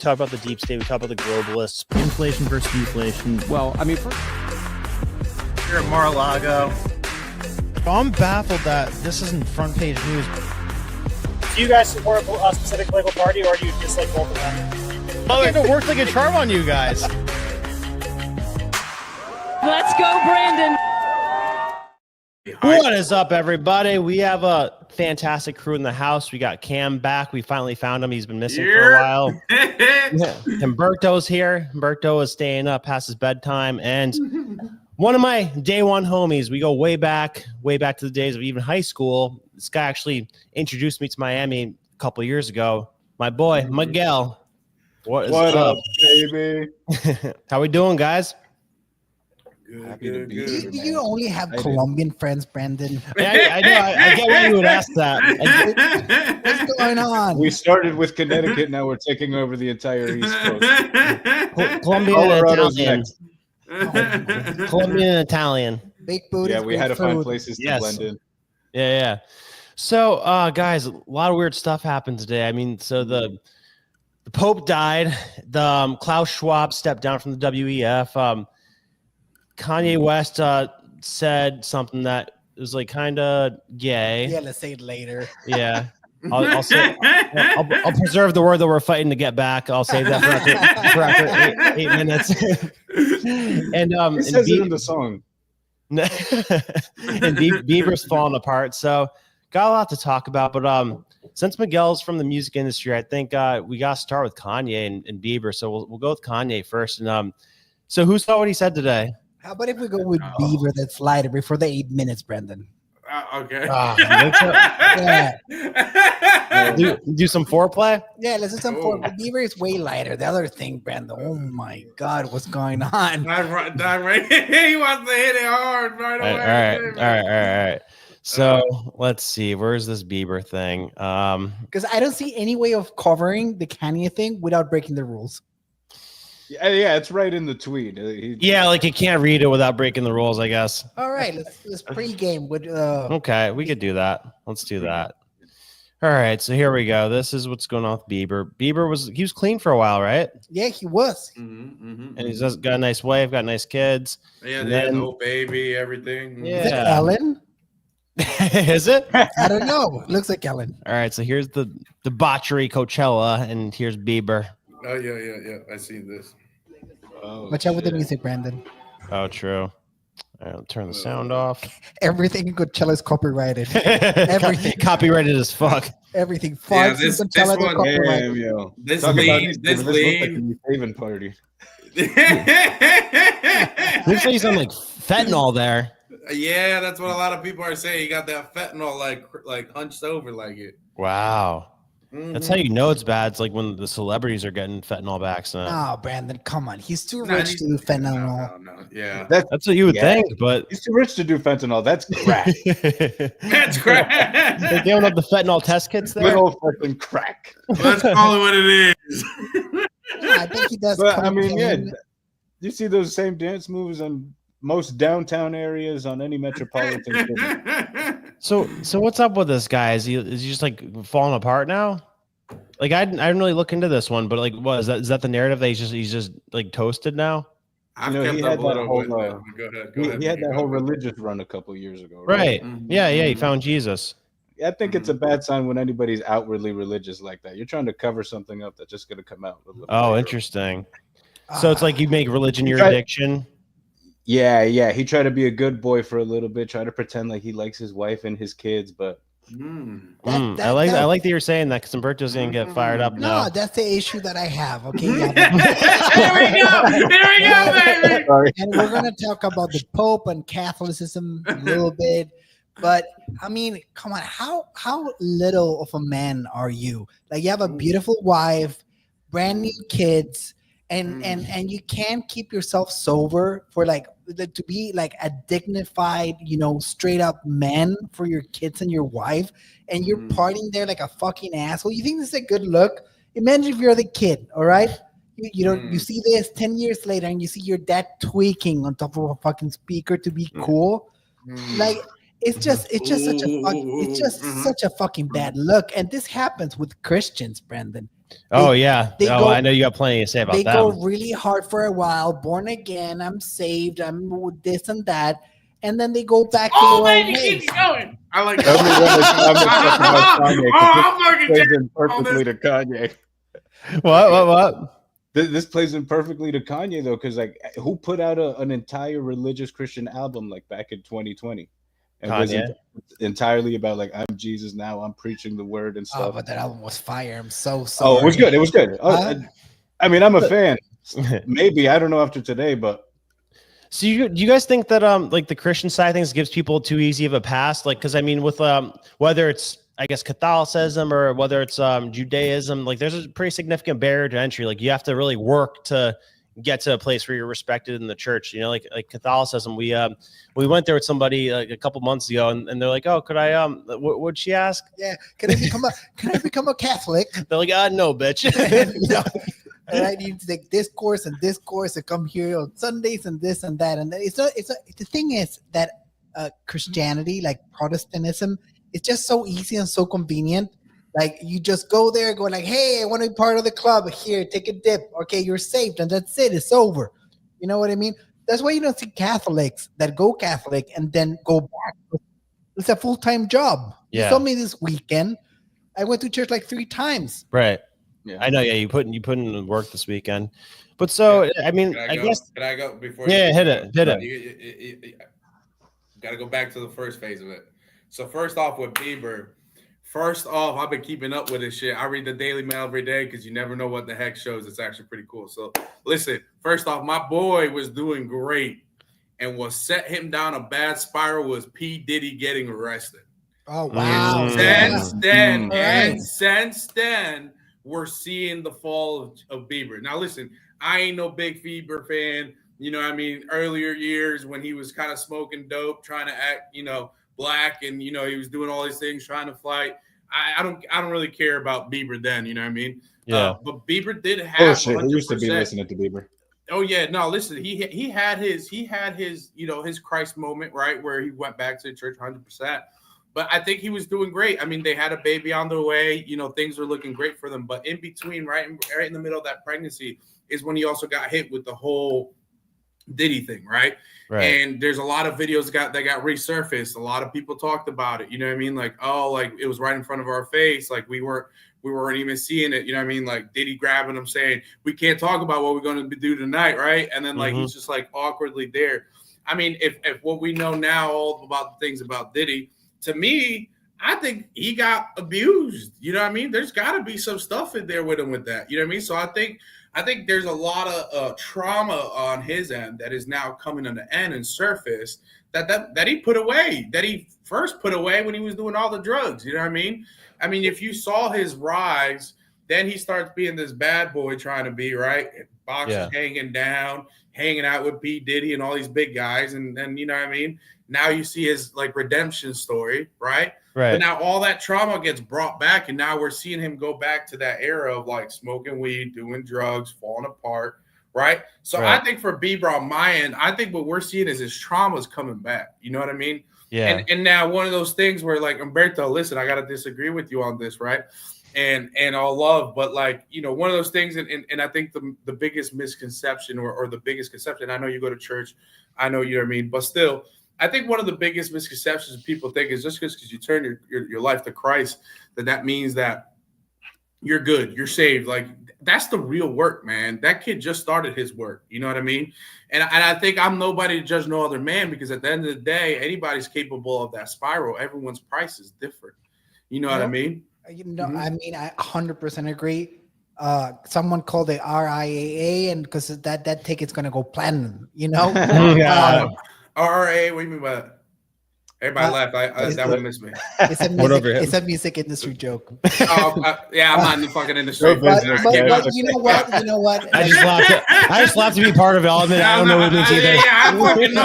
talk about the deep state. We talk about the globalists. Inflation versus deflation. Well, I mean, Here at Mar-a-Lago. I'm baffled that this isn't front page news. Do you guys support a specific political party, or do you dislike both of them? Oh, it worked like a charm on you guys. Let's go, Brandon. What is up, everybody? We have a fantastic crew in the house. We got Cam back. We finally found him. He's been missing for a while. Humberto's here. Humberto is staying up past his bedtime. And one of my day one homies, we go way back to the days of even high school. This guy actually introduced me to Miami a couple of years ago. My boy, Miguel. What is up, baby? How we doing, guys? Good. Do you only have Colombian friends, Brandon? I know. I get why you would ask that. What's going on? We started with Connecticut. Now we're taking over the entire East Coast. Colombian and Colorado's Italian. next. Colombian and Italian. Big booty. Yeah, we had to find places to blend in. Yeah. So, guys, a lot of weird stuff happened today. I mean, so the Pope died. The Klaus Schwab stepped down from the WEF. Kanye West said something that was like kind of gay. Yeah, let's say it later. Yeah. I'll preserve the word that we're fighting to get back. I'll save that for after 8 minutes. And He says it in the song. And Bieber's falling apart. So got a lot to talk about. But since Miguel's from the music industry, I think we got to start with Kanye and Bieber. So we'll go with Kanye first. And so who saw what he said today? How about if we go with Bieber that's lighter before the 8 minutes, Brandon? Okay. Yeah. Do some foreplay? Yeah, let's do some foreplay. Bieber is way lighter. The other thing, Brandon, oh my God, what's going on? Right. He wants to hit it hard right away. All right. So let's see. Where's this Bieber thing? Because I don't see any way of covering the Kanye thing without breaking the rules. Yeah, it's right in the tweet. Yeah, like you can't read it without breaking the rules, I guess. All right, let's pregame with. Okay, we could do that. Let's do that. All right, so here we go. This is what's going on with Bieber. Bieber was clean for a while, right? Yeah, he was. And he's just got a nice wife, got nice kids. Yeah, they had no baby, everything. Yeah. Is that Ellen? Is it? I don't know. Looks like Ellen. All right, so here's the debauchery Coachella, and here's Bieber. Oh yeah. I seen this. Watch out with the music, Brandon. Oh, true. All right, I'll turn the sound off. Everything in Coachella is copyrighted. Everything. Copyrighted as fuck. Everything. Farts in Coachella are copyrighted. Yo. This Talk lean. about This This lean. looks like a Haven party. Looks like he's on like fentanyl there. Yeah, that's what a lot of people are saying. You got that fentanyl like hunched over like it. Wow. That's how you know it's bad. It's like when the celebrities are getting fentanyl by accident. Oh, Brandon, come on. He's too rich to do fentanyl. No. Yeah. That's what you would think, but He's too rich to do fentanyl. That's crack. That's crack. they're giving up the fentanyl test kits there. Good old fucking crack. Let's call it what it is. Yeah, I think he does. But I mean, yeah, cocaine. you see those same dance moves on most downtown areas on any metropolitan city. So what's up with this guy? Is he just like falling apart now? Like I didn't really look into this one, but like, what is that the narrative that he's just like toasted now? I've You know, kept he up had a that little whole, with that. Go ahead. He had that whole religious run a couple years ago, right? Right. Yeah. He found Jesus. I think it's a bad sign when anybody's outwardly religious like that. You're trying to cover something up that's just going to come out. a little Oh, later. interesting. So it's like you make religion your Right. addiction. Yeah. He tried to be a good boy for a little bit, try to pretend like he likes his wife and his kids, but I like that you're saying that because Umberto's gonna get fired up now. No, that's the issue that I have. Okay. Here we go, baby. sorry. And we're going to talk about the Pope and Catholicism a little bit. But I mean, come on, how little of a man are you? Like, you have a beautiful wife, brand new kids, and you can't keep yourself sober for to be like a dignified, straight up man for your kids and your wife, and you're partying there like a fucking asshole. You think this is a good look? Imagine if you're the kid, all right? You see this 10 years later, and you see your dad tweaking on top of a fucking speaker to be cool, like. It's just such a fucking bad look. And this happens with Christians, Brandon. Oh yeah. they Oh, go- I know you got plenty to say about They that. go really hard for a while, born again, I'm saved, I'm this and that, and then they go back to Oh, their old baby, ways. keep going. I like Tell me when it's time to talk about Kanye. 'Cause I'm this fucking plays jamming in perfectly to Kanye. What? This plays in perfectly to Kanye though, because like, who put out an entire religious Christian album like back in 2020? And was Kanye. entirely about like, I'm Jesus now, I'm preaching the word and Oh, stuff. but that album was fire. I'm so sorry. Oh, it was good. It was good. I mean, I'm a fan. So Maybe I don't know after today, but you guys think that like the Christian side of things gives people too easy of a pass? Like, because I mean, with whether it's I guess Catholicism or whether it's Judaism, like there's a pretty significant barrier to entry. Like you have to really work to get to a place where you're respected in the church. You know, like Catholicism. We went there with somebody like a couple months ago, and they're like, "Oh, could I what'd she ask?" Yeah, can I become a Catholic? They're like, no, bitch." No. And I need to take this course and come here on Sundays and this and that. And the thing is that Christianity, like Protestantism, it's just so easy and so convenient. Like you just go there, go like, hey, I want to be part of the club. Here, take a dip. Okay, you're saved, and that's it. It's over. You know what I mean? That's why you don't see Catholics that go Catholic and then go back. It's a full-time job. Yeah. You told me this weekend. I went to church like 3 times. Right. yeah. I know. Yeah, you put in the work this weekend. But so I mean, I guess. Can I go before? Yeah, hit it. You got to go back to the first phase of it. So first off, with Bieber. First off, I've been keeping up with this shit. I read the Daily Mail every day because you never know what the heck shows. It's actually pretty cool. So listen, first off, my boy was doing great. And what set him down a bad spiral was P. Diddy getting arrested. Oh, wow. Since then, we're seeing the fall of Bieber. Now, listen, I ain't no big Bieber fan. You know what I mean? Earlier years when he was kind of smoking dope, trying to act, black, and he was doing all these things, trying to fight. I don't really care about Bieber then. You know what I mean? Yeah. But Bieber did have. He used to be listening to Bieber. Oh yeah, no. Listen, he had his his Christ moment, right, where he went back to the church 100%. But I think he was doing great. I mean, they had a baby on the way. Things were looking great for them. But in between, right in the middle of that pregnancy, is when he also got hit with the whole Diddy thing, right? And there's a lot of videos that got resurfaced. A lot of people talked about it. You know what I mean? Like, oh, like it was right in front of our face. Like we weren't even seeing it. You know what I mean? Like Diddy grabbing him, saying, "We can't talk about what we're going to do tonight," right? And then like he's just like awkwardly there. I mean, if what we know now all about the things about Diddy, to me, I think he got abused. You know what I mean? There's got to be some stuff in there with him with that. You know what I mean? So I think there's a lot of trauma on his end that is now coming to the end and surface that he put away, that he first put away when he was doing all the drugs. You know what I mean? I mean, if you saw his rise, then he starts being this bad boy trying to be, right? Boxes hanging down, hanging out with P. Diddy and all these big guys. And then, you know what I mean? Now you see his like redemption story, right? Right. But now all that trauma gets brought back, and now we're seeing him go back to that era of like smoking weed, doing drugs, falling apart, right? So I think for Bieber on my end, I think what we're seeing is his trauma is coming back. You know what I mean? Yeah. And now one of those things where like, Umberto, listen, I got to disagree with you on this, right? And all love, but like, one of those things, and I think the biggest misconception or the biggest conception, I know you go to church, I know, you know what I mean, but still, I think one of the biggest misconceptions people think is just because you turn your life to Christ, that means that you're good, you're saved. Like that's the real work, man. That kid just started his work. You know what I mean? And I think I'm nobody to judge no other man, because at the end of the day, anybody's capable of that spiral. Everyone's price is different. You know what I mean? I mean, I 100% agree. Someone called it RIAA, and because that ticket's gonna go platinum. RA, what do you mean by that? Everybody laughed. That one missed me. It's a music industry joke. I'm not in the fucking industry. But you know what? I just laughed to be part of it. I'll admit, I don't know what it means either. I fucking know.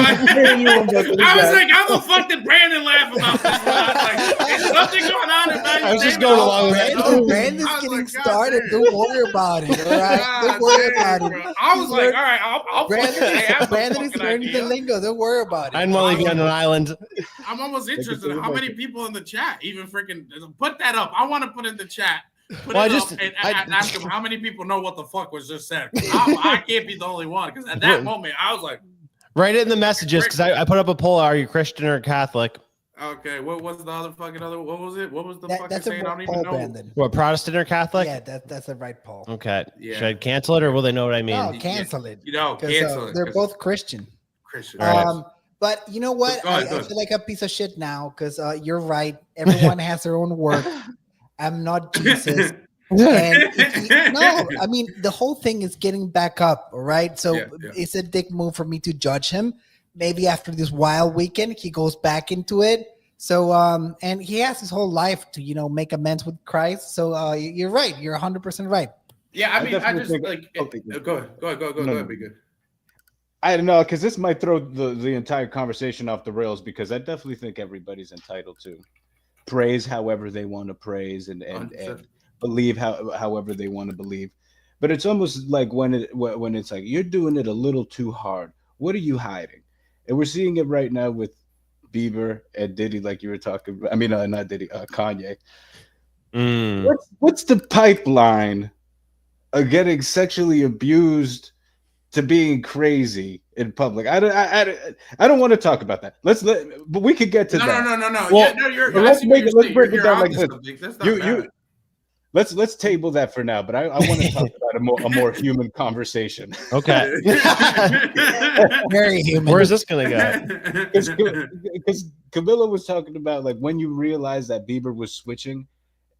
I was like, how the fuck did Brandon laugh about this? Like, is something going on? I was just going along with it. Brandon's getting started. Don't worry about it. All right? Don't worry about it. I was like, all right, I'll Brandon is learning the lingo. Don't worry about it. I didn't want to leave you on an island. I'm almost interested in how many people in the chat even freaking put that up. I want to put in the chat Put it up and ask him how many people know what the fuck was just said. I can't be the only one because at that moment I was like, write it in the messages because I put up a poll. Are you Christian or Catholic? Okay, what was the other? What was it? What was the fucking that's saying? I don't even know. Brandon. What, Protestant or Catholic? Yeah, that's a right poll. Okay. Yeah. Should I cancel it or will they know what I mean? No, cancel it. Cancel it. They're both Christian. Right. But you know what? Go ahead. I feel like a piece of shit now because you're right. Everyone has their own work. I'm not Jesus. And no, I mean, the whole thing is getting back up, all right? So it's a dick move for me to judge him. Maybe after this wild weekend, he goes back into it. So, and he has his whole life to, you know, make amends with Christ. So you're right. You're 100% right. Yeah, I mean, I just like, go ahead, be good. I don't know, because this might throw the entire conversation off the rails, because I definitely think everybody's entitled to praise however they want to praise and believe however they want to believe. But it's almost like when it's like, you're doing it a little too hard. What are you hiding? And we're seeing it right now with Bieber and Diddy, like you were talking about. I mean, not Diddy, Kanye. What's the pipeline of getting sexually abused to being crazy in public? I don't want to talk about that. But we could get to that. No. Well, let's break it down like this. Let's table that for now. But I want to talk about a more human conversation. Okay. Very human. Where's this gonna go? Because Camilla was talking about like when you realize that Bieber was switching,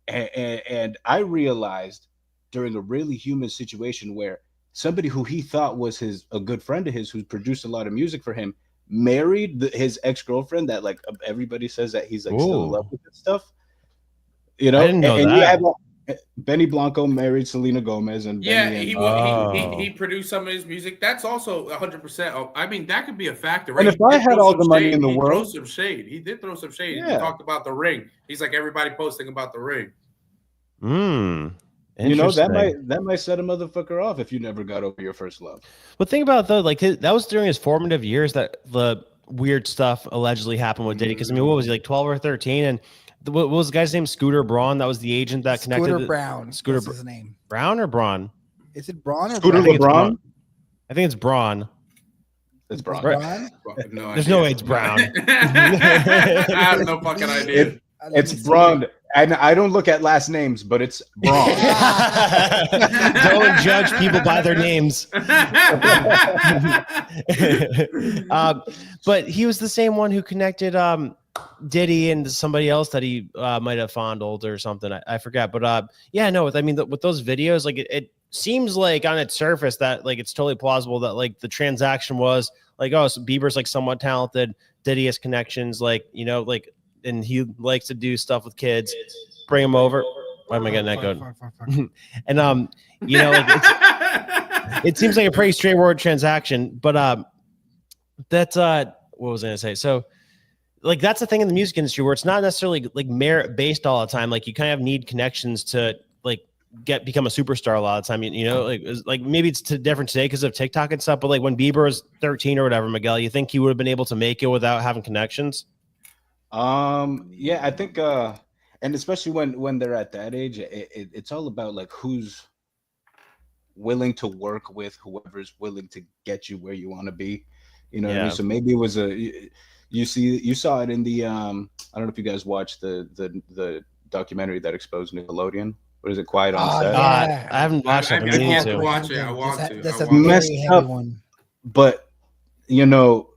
and I realized during a really human situation where somebody who he thought was a good friend of his, who produced a lot of music for him, married his ex-girlfriend that like everybody says that he's like still in love with and stuff. You know, I didn't know that. You had, Benny Blanco married Selena Gomez, and he produced some of his music. That's also 100%. I mean, that could be a factor, right? And if I had all the money in the world, some shade. He did throw some shade. Yeah. He talked about the ring. He's like everybody posting about the ring. You know, that might set a motherfucker off if you never got over your first love. But think about it, though, like that was during his formative years that the weird stuff allegedly happened with Diddy. Because I mean, what was he, like 12 or 13? And what was the guy's name? Scooter Braun. That was the agent that connected. Scooter Brown. Scooter his name. Brown or Braun? Is it Braun or Scooter LeBron? I think it's Braun. It's Braun. Braun? No, there's no way it's Brown. I have no fucking idea. It's Braun. And I don't look at last names, but it's Braun. Don't judge people by their names. But he was the same one who connected Diddy and somebody else that he might have fondled or something. I forget. But yeah, no, I mean, with those videos, like it seems like on its surface that like it's totally plausible that like the transaction was like, oh, so Bieber's like somewhat talented. Diddy has connections, like, you know, like, and he likes to do stuff with kids, bring them over. Why am I getting that good? And you know, like it seems like a pretty straightforward transaction, but that's what was I gonna say? So like that's the thing in the music industry where it's not necessarily like merit based all the time. Like you kind of need connections to like become a superstar a lot of the time. You know, like maybe it's different today because of TikTok and stuff. But like when Bieber was 13 or whatever, Miguel, you think he would have been able to make it without having connections? Yeah, I think and especially when they're at that age, it's all about like who's willing to work with whoever's willing to get you where you want to be, you know what I mean? So maybe it was you saw it in the I don't know if you guys watched the documentary that exposed Nickelodeon. What is it, Quiet on Set? I haven't watched it. I want to watch it. I want to. That's a messed very up heavy one. But you know,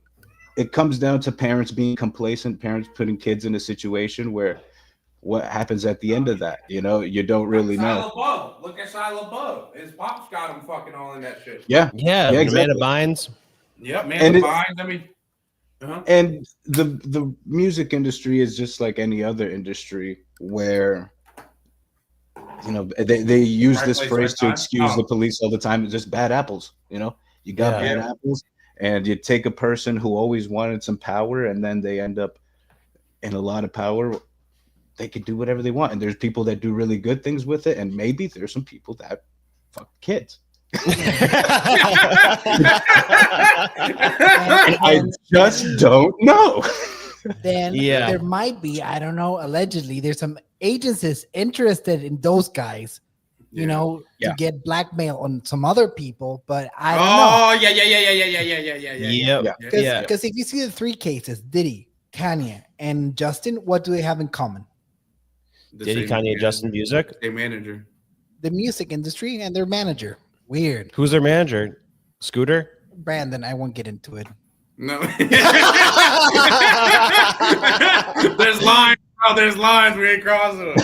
it comes down to parents being complacent, parents putting kids in a situation where what happens at the end of that, you know, you don't really know. Look at Shia LaBeouf. His pops got him fucking all in that shit. Yeah, exactly. Amanda Bynes. Yep, Amanda Bynes. I mean, and the music industry is just like any other industry where, you know, they use this phrase to excuse the police all the time. It's just bad apples, you know, you got bad apples. And you take a person who always wanted some power and then they end up in a lot of power. They can do whatever they want. And there's people that do really good things with it. And maybe there's some people that fuck kids. I just don't know. then Yeah. there might be, I don't know, allegedly, there's some agencies interested in those guys, you know, to get blackmail on some other people, but I don't know. Oh, yeah. Yep. Because if you see the three cases, Diddy, Kanye, and Justin, what do they have in common? Diddy, Kanye, Justin, music. A manager. The music industry and their manager. Weird. Who's their manager? Scooter? Brandon, I won't get into it. No. There's lines. Oh, there's lines. We ain't crossing them.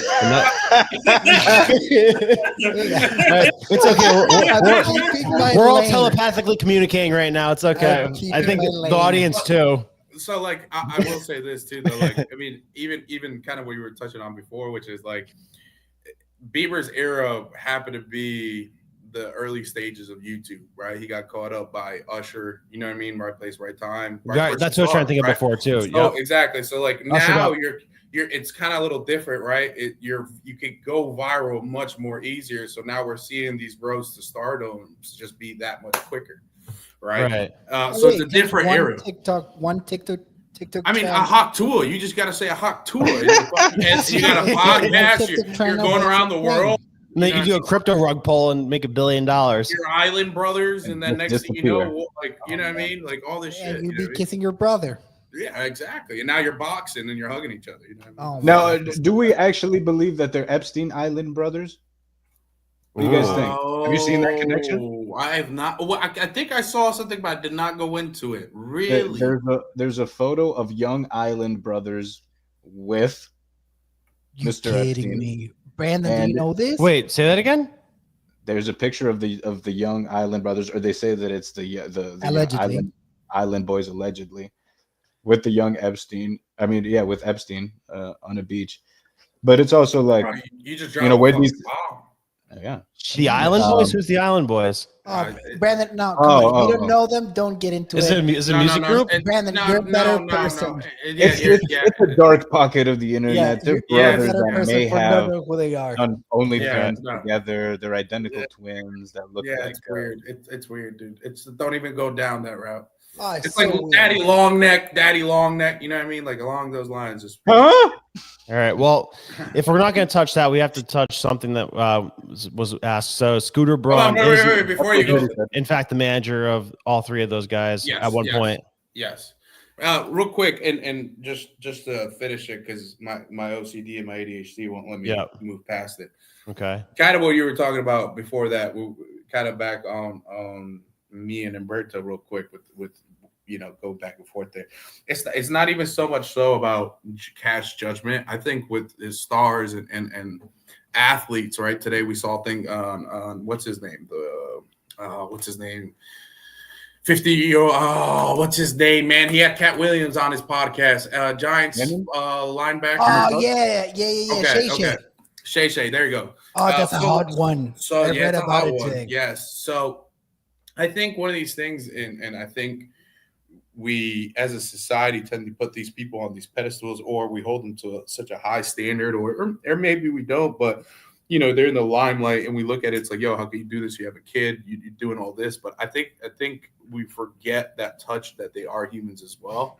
It's okay. We're all telepathically communicating right now. It's okay. I think the audience too. So, like, I will say this too, though. Like, I mean, even kind of what you were touching on before, which is like Bieber's era happened to be the early stages of YouTube, right? He got caught up by Usher, you know what I mean? Right place, right time. Right. That's what I was trying to think of before too. So, exactly. So like now you're it's kind of a little different, right? You could go viral much more easier. So now we're seeing these roads to stardom just be that much quicker, right? So it's a different era. TikTok. I mean, a hot tour. You just got to say a hot tour. You got a podcast. You're going around the world. And then you do a crypto rug pull and make $1 billion. Your Island Brothers, and then next thing you know, like, you know what I mean? Like all this shit. You'd be kissing your brother. Yeah, exactly. And now you're boxing and you're hugging each other. You know what I mean? Now, do we actually believe that they're Epstein Island brothers? What do you guys think? Have you seen that connection? I have not. Well, I think I saw something, but I did not go into it. Really? There's a photo of young Island brothers with Mr. Epstein. Me. Brandon, do you know this? Wait, say that again. There's a picture of the young Island brothers, or they say that it's the allegedly. Island boys allegedly, with the young Epstein. I mean, yeah, with Epstein on a beach. But it's also like you just where these. Yeah. The Island Boys? Who's the Island Boys? Brandon, no, come on. You don't know them. Don't get into it. Is it a music group? Brandon, you're a better person. It's a dark pocket of the internet. They're brothers that may have who they are. on OnlyFans together. They're identical twins that look like. It's weird. It's weird, dude. Don't even go down that route. Oh, it's like weird. Daddy long neck. You know what I mean? Like along those lines. All right. Well, if we're not going to touch that, we have to touch something that was asked. So Scooter Braun wait, before you go. In fact, the manager of all three of those guys at one point. Yes. Real quick, and just to finish it, because my OCD and my ADHD won't let me move past it. Okay. Kind of what you were talking about before that. We kind of back on me and Umberto real quick with go back and forth there. It's not even so much so about cash judgment. I think with his stars and athletes, right? Today we saw a thing on what's his name? 50-year-old. What's his name, man? He had Cat Williams on his podcast. Giants linebacker. Oh, yeah. Shay. There you go. Oh, that's a hard one. So I read about it today. Yes. So I think one of these things, and I think we as a society tend to put these people on these pedestals, or we hold them to such a high standard, or maybe we don't, but they're in the limelight and we look at it, it's like, yo, how can you do this? You have a kid, you're doing all this. But I think we forget that touch that they are humans as well,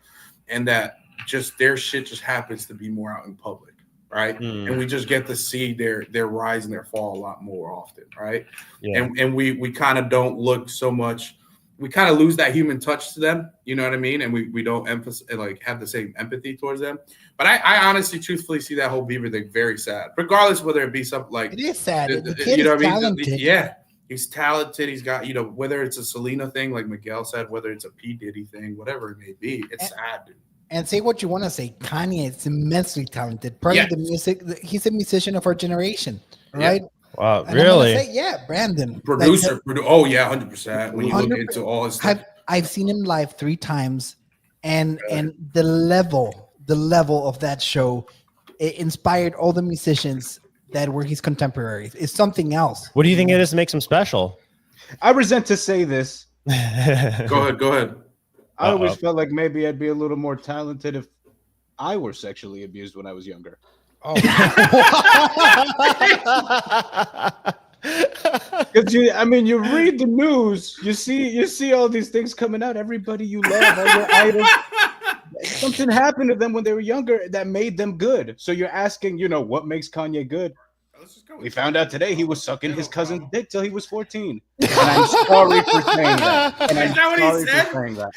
and that just their shit just happens to be more out in public, right? And we just get to see their rise and their fall a lot more often, right? And we kind of don't look so much. We kind of lose that human touch to them, you know what I mean? And we don't emphasize, like, have the same empathy towards them. But I honestly, truthfully see that whole Bieber thing very sad, regardless whether it be something like it is sad. The kid is talented. He's talented. He's got, whether it's a Selena thing, like Miguel said, whether it's a P. Diddy thing, whatever it may be, it's sad, dude. And say what you want to say, Kanye is immensely talented. Part of the music, he's a musician of our generation, right? Yeah. Wow, and really? Brandon. Producer. 100%. When you look into all his stuff. I've seen him live 3 times, and the level of that show, it inspired all the musicians that were his contemporaries. It's something else. What do you think it is that makes him special? I resent to say this. Go ahead. I always felt like maybe I'd be a little more talented if I were sexually abused when I was younger. Because you read the news, you see all these things coming out. Everybody you love, all your idols, something happened to them when they were younger that made them good. So you're asking, what makes Kanye good? We found out today he was sucking his cousin's dick till he was 14. And I'm sorry for saying that. And I'm sorry for saying that.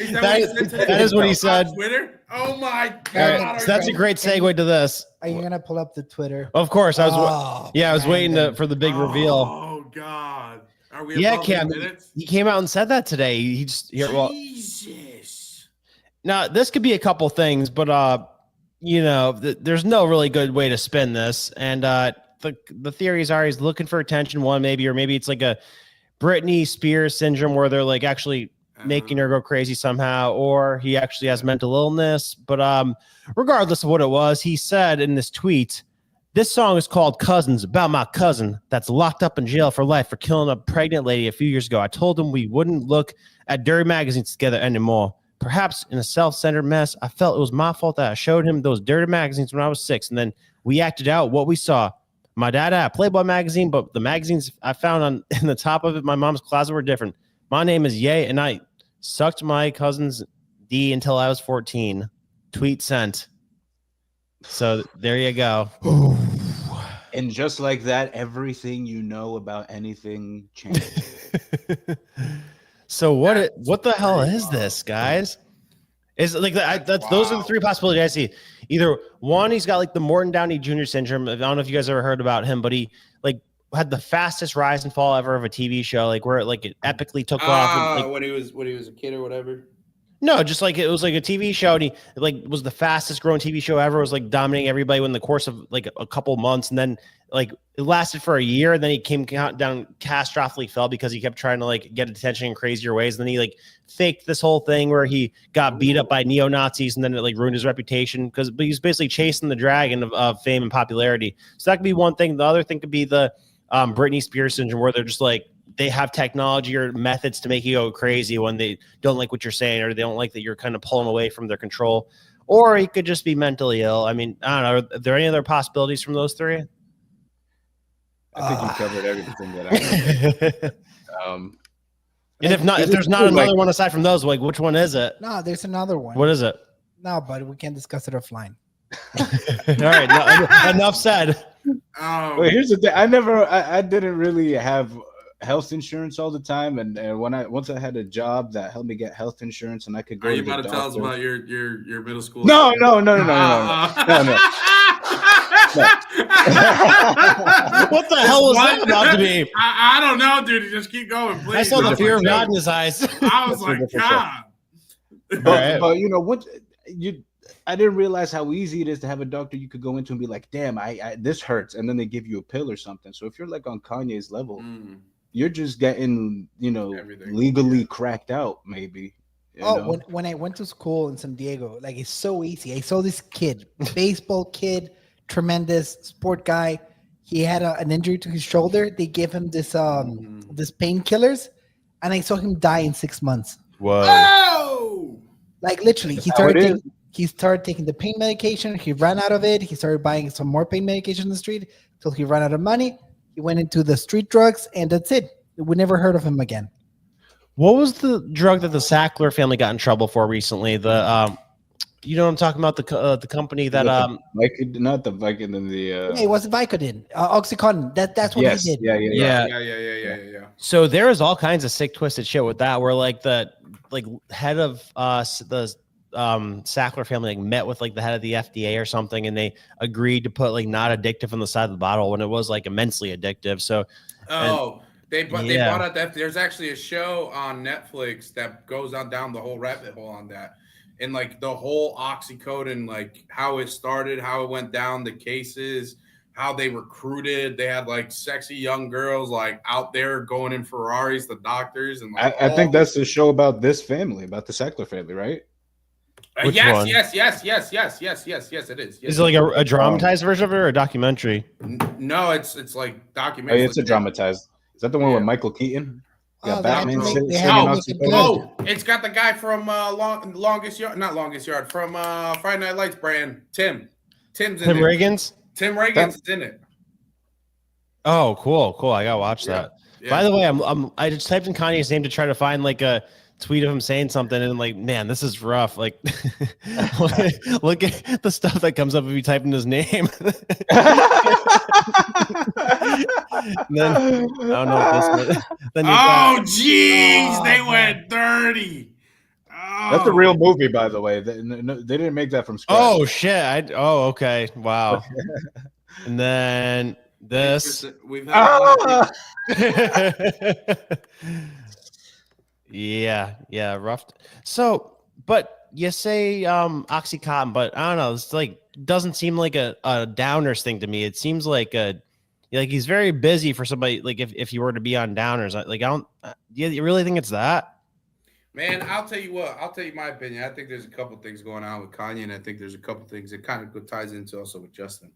That is what he said. Twitter? Oh my God. God. So that's a great segue to this. Are you gonna pull up the Twitter? Of course. I was waiting for the big reveal. Oh God. Are we Cam, he came out and said that today. Jesus. Now this could be a couple things, but there's no really good way to spin this. And the theories are he's looking for attention, or maybe it's like a Britney Spears syndrome where they're like actually making her go crazy somehow, or he actually has mental illness. But regardless of what it was, he said in this tweet, this song is called Cousins, about my cousin that's locked up in jail for life for killing a pregnant lady a few years ago. I told him we wouldn't look at dirty magazines together anymore. Perhaps in a self-centered mess, I felt it was my fault that I showed him those dirty magazines when I was 6, and then we acted out what we saw. My dad had a Playboy magazine, but the magazines I found in the top of it, my mom's closet, were different. My name is Ye, and I sucked my cousin's D until I was 14. Tweet sent. So there you go. And just like that, everything you know about anything changes. So what the hell is this, guys? Is like those are the three possibilities I see. Either one, he's got like the Morton Downey Jr. syndrome. I don't know if you guys ever heard about him, but he like had the fastest rise and fall ever of a TV show, like where it epically took off. And, like, when he was a kid or whatever. No, just like it was like a TV show, and he like was the fastest growing TV show ever. It was like dominating everybody in the course of like a couple months, and then like it lasted for a year, and then he came down, catastrophically fell because he kept trying to like get attention in crazier ways. And then he like faked this whole thing where he got beat up by neo-Nazis, and then it like ruined his reputation but he's basically chasing the dragon of fame and popularity. So that could be one thing. The other thing could be the Britney Spears syndrome, where they're just like, they have technology or methods to make you go crazy when they don't like what you're saying, or they don't like that you're kind of pulling away from their control. Or he could just be mentally ill. I mean, I don't know. Are there any other possibilities from those three? I think you covered everything that I know. And if there's not another one aside from those, like which one is it? No, there's another one. What is it? No, but we can discuss it offline. All right, enough said. Wait, here's the thing. I didn't really have health insurance all the time, and once I had a job that helped me get health insurance, and I could go. Are you about to tell us about your middle school? No. What the hell was that about to be? I don't know, dude. Just keep going, please. I saw the fear of God in his eyes. I was like, God. But what I didn't realize how easy it is to have a doctor you could go into and be like, damn, I this hurts, and then they give you a pill or something. So if you're like on Kanye's level, you're just getting, everything legally cracked out, maybe. When I went to school in San Diego, like it's so easy. I saw this kid, baseball kid, tremendous sport guy. He had an injury to his shoulder. They gave him this painkillers, and I saw him die in 6 months. Whoa! Oh! Like literally, he started taking the pain medication. He ran out of it. He started buying some more pain medication in the street till he ran out of money. He went into the street drugs, and that's it. We never heard of him again. What was the drug that the Sackler family got in trouble for recently? The you know what I'm talking about? The company that not the Vicodin and the yeah, it was Vicodin, Oxycontin. That's what he did. Yeah. So there is all kinds of sick, twisted shit with that. Where like the head of the Sackler family met with like the head of the FDA or something, and they agreed to put like not addictive on the side of the bottle when it was like immensely addictive. So they brought out that there's actually a show on Netflix that goes down the whole rabbit hole on that, and like the whole oxycodone, like how it started, how it went down, the cases, how they recruited. They had like sexy young girls like out there going in Ferraris, the doctors, and like, I think that's the show about this family, about the Sackler family, right? Yes, it is. Is it like a dramatized version of it or a documentary? No, it's like documentary. It's a dramatized. Is that the one with Michael Keaton? Yeah, Batman. It's got the guy from Longest Yard from Friday Night Lights brand, Tim Riggins? Tim Riggins is in it. Oh, cool. I gotta watch that. Yeah. By the way, I just typed in Kanye's name to try to find like a tweet of him saying something, and like, man, this is rough. Like, look at the stuff that comes up if you type in his name. Then I don't know what this. Then jeez, they went dirty. That's a real movie, by the way. They didn't make that from scratch. Oh shit! Okay, wow. And then this. We've had yeah, rough. So, but you say Oxycontin, but I don't know. It's like doesn't seem like a Downers thing to me. It seems like he's very busy for somebody. Like if you were to be on Downers, like I don't. You really think it's that? Man, I'll tell you what. I'll tell you my opinion. I think there's a couple things going on with Kanye, and I think there's a couple things that kind of ties into also with Justin.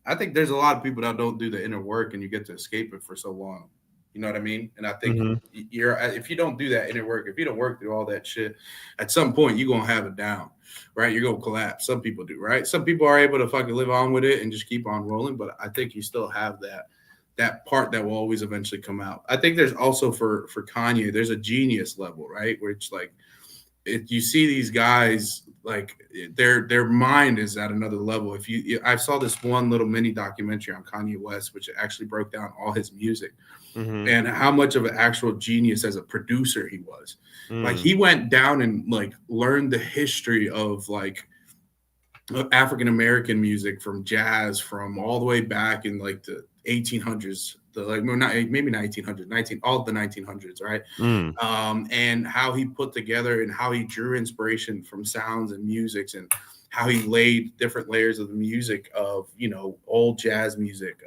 I think there's a lot of people that don't do the inner work, and you get to escape it for so long. You know what I mean? And I think if you don't do that inner work, if you don't work through all that shit, at some point you're gonna have it down, right? You're gonna collapse. Some people do, right? Some people are able to fucking live on with it and just keep on rolling, but I think you still have that part that will always eventually come out. I think there's also for Kanye, there's a genius level, right? Where it's like you see these guys like their mind is at another level. I saw this one little mini documentary on Kanye West, which actually broke down all his music. And how much of an actual genius as a producer he was. Like he went down and like learned the history of like African American music, from jazz, from all the way back in like the 1800s, maybe 1900s, all the 1900s, right? And how he put together and how he drew inspiration from sounds and musics, and how he laid different layers of the music of, old jazz music,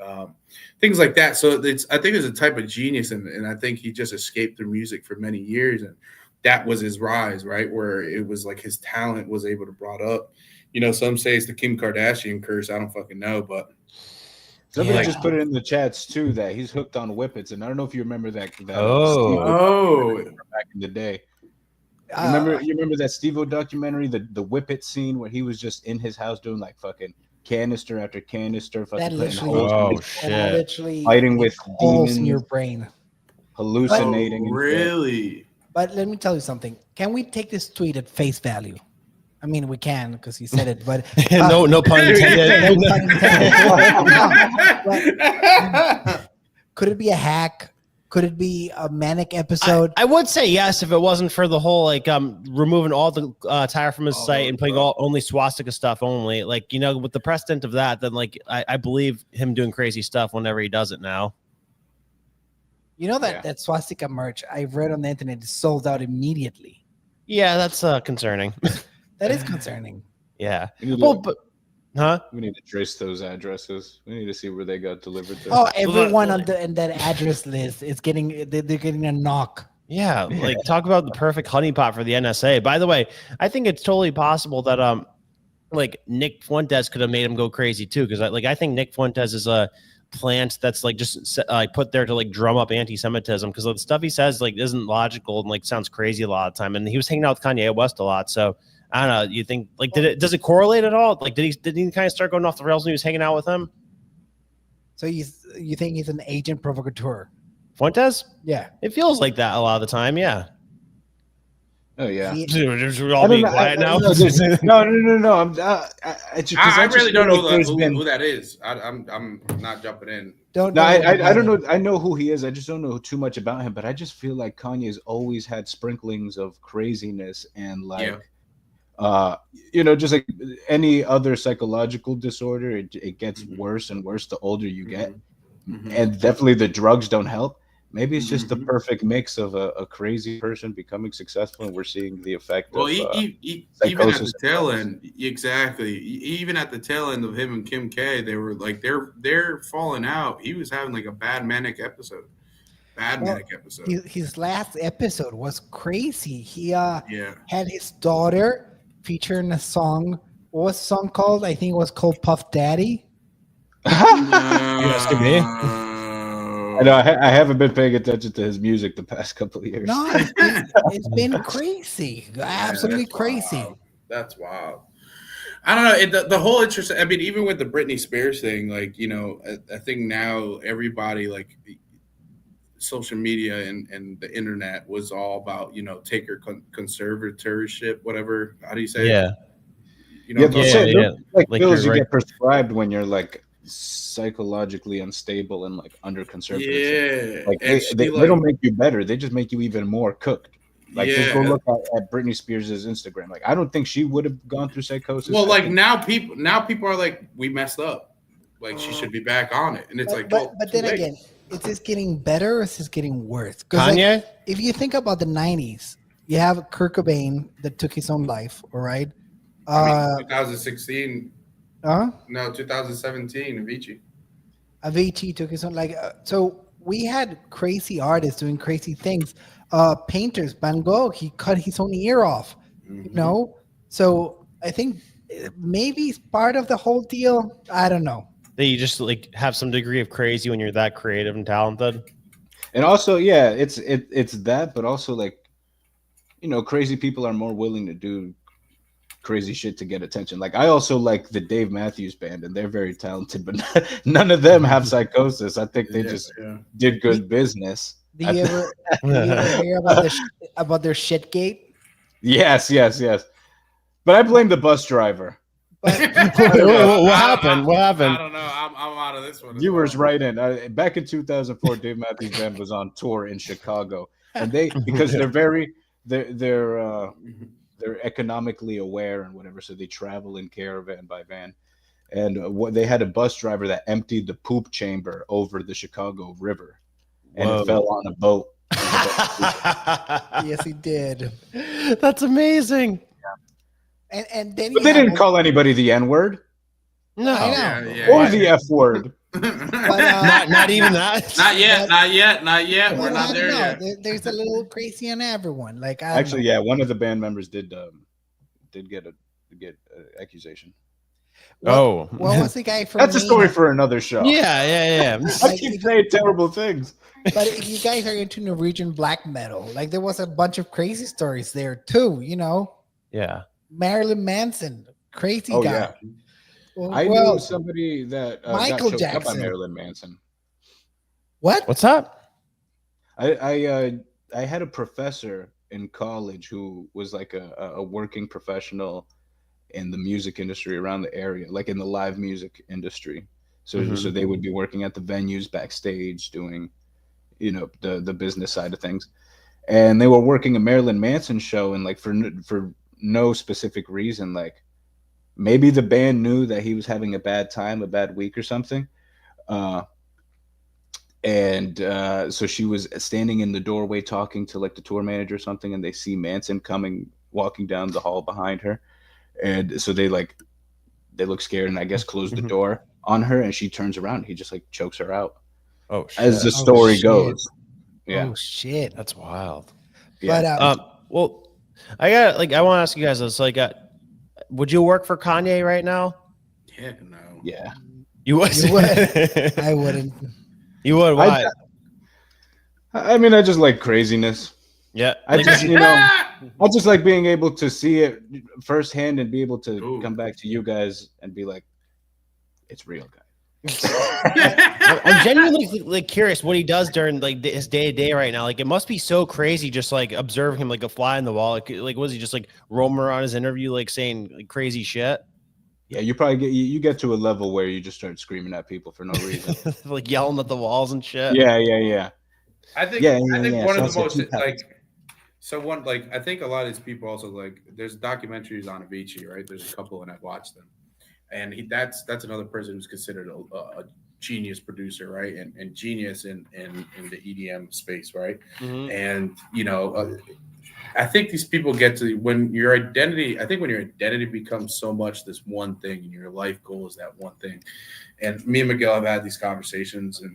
things like that. So I think there's a type of genius, and I think he just escaped through music for many years, and that was his rise, right? Where it was like his talent was able to brought up. Some say it's the Kim Kardashian curse. I don't fucking know, but somebody just put it in the chats too that he's hooked on whippets, and I don't know if you remember that. Back in the day. You remember that Steve-O documentary, the whippet scene where he was just in his house doing like fucking canister after canister, fucking literally fighting with holes demons in your brain, hallucinating. Really? But let me tell you something. Can we take this tweet at face value? I mean, we can because he said it, but no pun intended. Could it be a hack? Could it be a manic episode? I would say yes if it wasn't for the whole removing all the tire from his site and putting only swastika stuff only. Like, with the precedent of that, then I believe him doing crazy stuff whenever he does it now. That swastika merch I've read on the internet is sold out immediately. Yeah, that's concerning. That is concerning. Yeah. We need to trace those addresses. We need to see where they got delivered to. Oh, everyone in that address list is getting a knock. Yeah, like talk about the perfect honeypot for the NSA. By the way, I think it's totally possible that Nick Fuentes could have made him go crazy too, because I think Nick Fuentes is a plant that's just put there to drum up anti-Semitism, because the stuff he says isn't logical and sounds crazy a lot of the time. And he was hanging out with Kanye West a lot, so I don't know. You think does it correlate at all? Did he kind of start going off the rails when he was hanging out with him? So you think he's an agent provocateur? Fuentes? Yeah, it feels like that a lot of the time. Yeah. Oh yeah. We're all being quiet now. No. I really don't know who that is. I'm not jumping in. I don't know. I know who he is. I just don't know too much about him. But I just feel like Kanye's always had sprinklings of craziness and just like any other psychological disorder, it gets worse and worse the older you get. And definitely the drugs don't help. Maybe it's just the perfect mix of a crazy person becoming successful, and we're seeing the effect of even at the tail end. Exactly. Even at the tail end of him and Kim K, they were they're falling out. He was having a bad manic episode. His last episode was crazy. He had his daughter featured in a song. What was the song called? I think it was called Puff Daddy. You asking me? I know I haven't been paying attention to his music the past couple of years. No, it's been crazy, absolutely crazy. Wild. That's wild. I don't know. The whole interest. I mean, even with the Britney Spears thing, I think now everybody social media and the internet was all about, take your conservatorship, whatever. How do you say Yeah. it? Yeah, that's it. Yeah. Like Like pills you're you right. get prescribed when you're like psychologically unstable and like under conservatorship. Yeah. Like And they she don't make you better. They just make you even more cooked. Like just go yeah. look at Britney Spears' Instagram. Like I don't think she would have gone through psychosis. Well, I like think- now people are like, we messed up. Like she should be back on it. And it's but then again, is this getting better or is this getting worse? Kanye? Like, if you think about the 90s, you have Kurt Cobain that took his own life, all right? 2016. Huh? No, 2017, Avicii. Avicii took his own, so we had crazy artists doing crazy things. Painters, Van Gogh, he cut his own ear off, So I think maybe it's part of the whole deal. I don't know. That you just like have some degree of crazy when you're that creative and talented. And also, yeah, it's that, but also like, crazy people are more willing to do crazy shit to get attention. Like I also like the Dave Matthews Band, and they're very talented, but none of them have psychosis. I think they just did good business. Do you ever hear about their shit gate? Yes. But I blame the bus driver. What happened? What happened? I don't know. I'm out of this one. Viewers right in. Back in 2004, Dave Matthews Band was on tour in Chicago, and because they're economically aware and whatever, so they travel in caravan by van. And they had a bus driver that emptied the poop chamber over the Chicago River, and it fell on a boat. Yes, he did. That's amazing. And then But they didn't call anybody the N-word. No, I know. Or the F word. But, not even that. Not yet. We're not there yet. There's a little crazy on everyone. Like Actually, yeah, one of the band members did get an accusation. What was the guy from? That's a story for another show. Yeah. I keep saying terrible things. But if you guys are into Norwegian black metal, like there was a bunch of crazy stories there too. Yeah. Marilyn Manson, crazy guy. Yeah. Well, I knew somebody that Michael got choked up by Jackson. Marilyn Manson. What's up? I had a professor in college who was like a working professional in the music industry around the area, like in the live music industry. So they would be working at the venues backstage doing, the business side of things. And they were working a Marilyn Manson show, and like for no specific reason, like maybe the band knew that he was having a bad time, a bad week or something. So she was standing in the doorway talking to like the tour manager or something, and they see Manson walking down the hall behind her. And so they look scared and I guess close the door on her, and she turns around and he just like chokes her out. Oh shit. As the story goes. Yeah. Oh shit. That's wild. Yeah. But well, I want to ask you guys this. Like, would you work for Kanye right now? Heck no. Yeah. You would. I wouldn't. You would. Why? I mean, I just like craziness. Yeah. I just, I just like being able to see it firsthand and be able to come back to you guys and be like, it's real, guys. I'm genuinely like curious what he does during like his day to day right now. Like it must be so crazy just like observing him like a fly in the wall. Like was he just like roaming around his interview like saying like crazy shit? Yeah, you probably get to a level where you just start screaming at people for no reason, like yelling at the walls and shit. Yeah. I think one of the most I think a lot of these people also like there's documentaries on Avicii, right? There's a couple and I've watched them. And that's another person who's considered a genius producer, right? And genius in the EDM space, right? Mm-hmm. And I think these people get to when your identity becomes so much this one thing, and your life goal is that one thing. And me and Miguel have had these conversations, and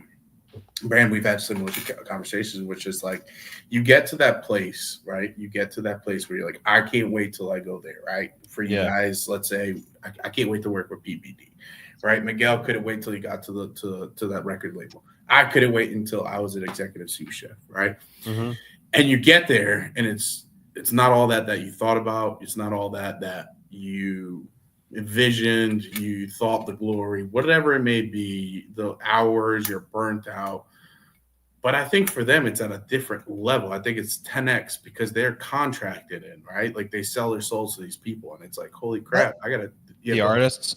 Brand, we've had similar conversations, which is like you get to that place, right? You get to that place where you're like, I can't wait till I go there, right? For you guys, let's say I can't wait to work with PBD, right? Miguel couldn't wait till he got to that record label. I couldn't wait until I was an executive sous chef, right? Mm-hmm. And you get there, and it's not all that you thought about. It's not all that you envisioned, you thought the glory, whatever it may be, the hours you're burnt out. But I think for them, it's at a different level. I think it's 10x because they're contracted in, right? Like they sell their souls to these people, and it's like, holy crap, I gotta. The artists.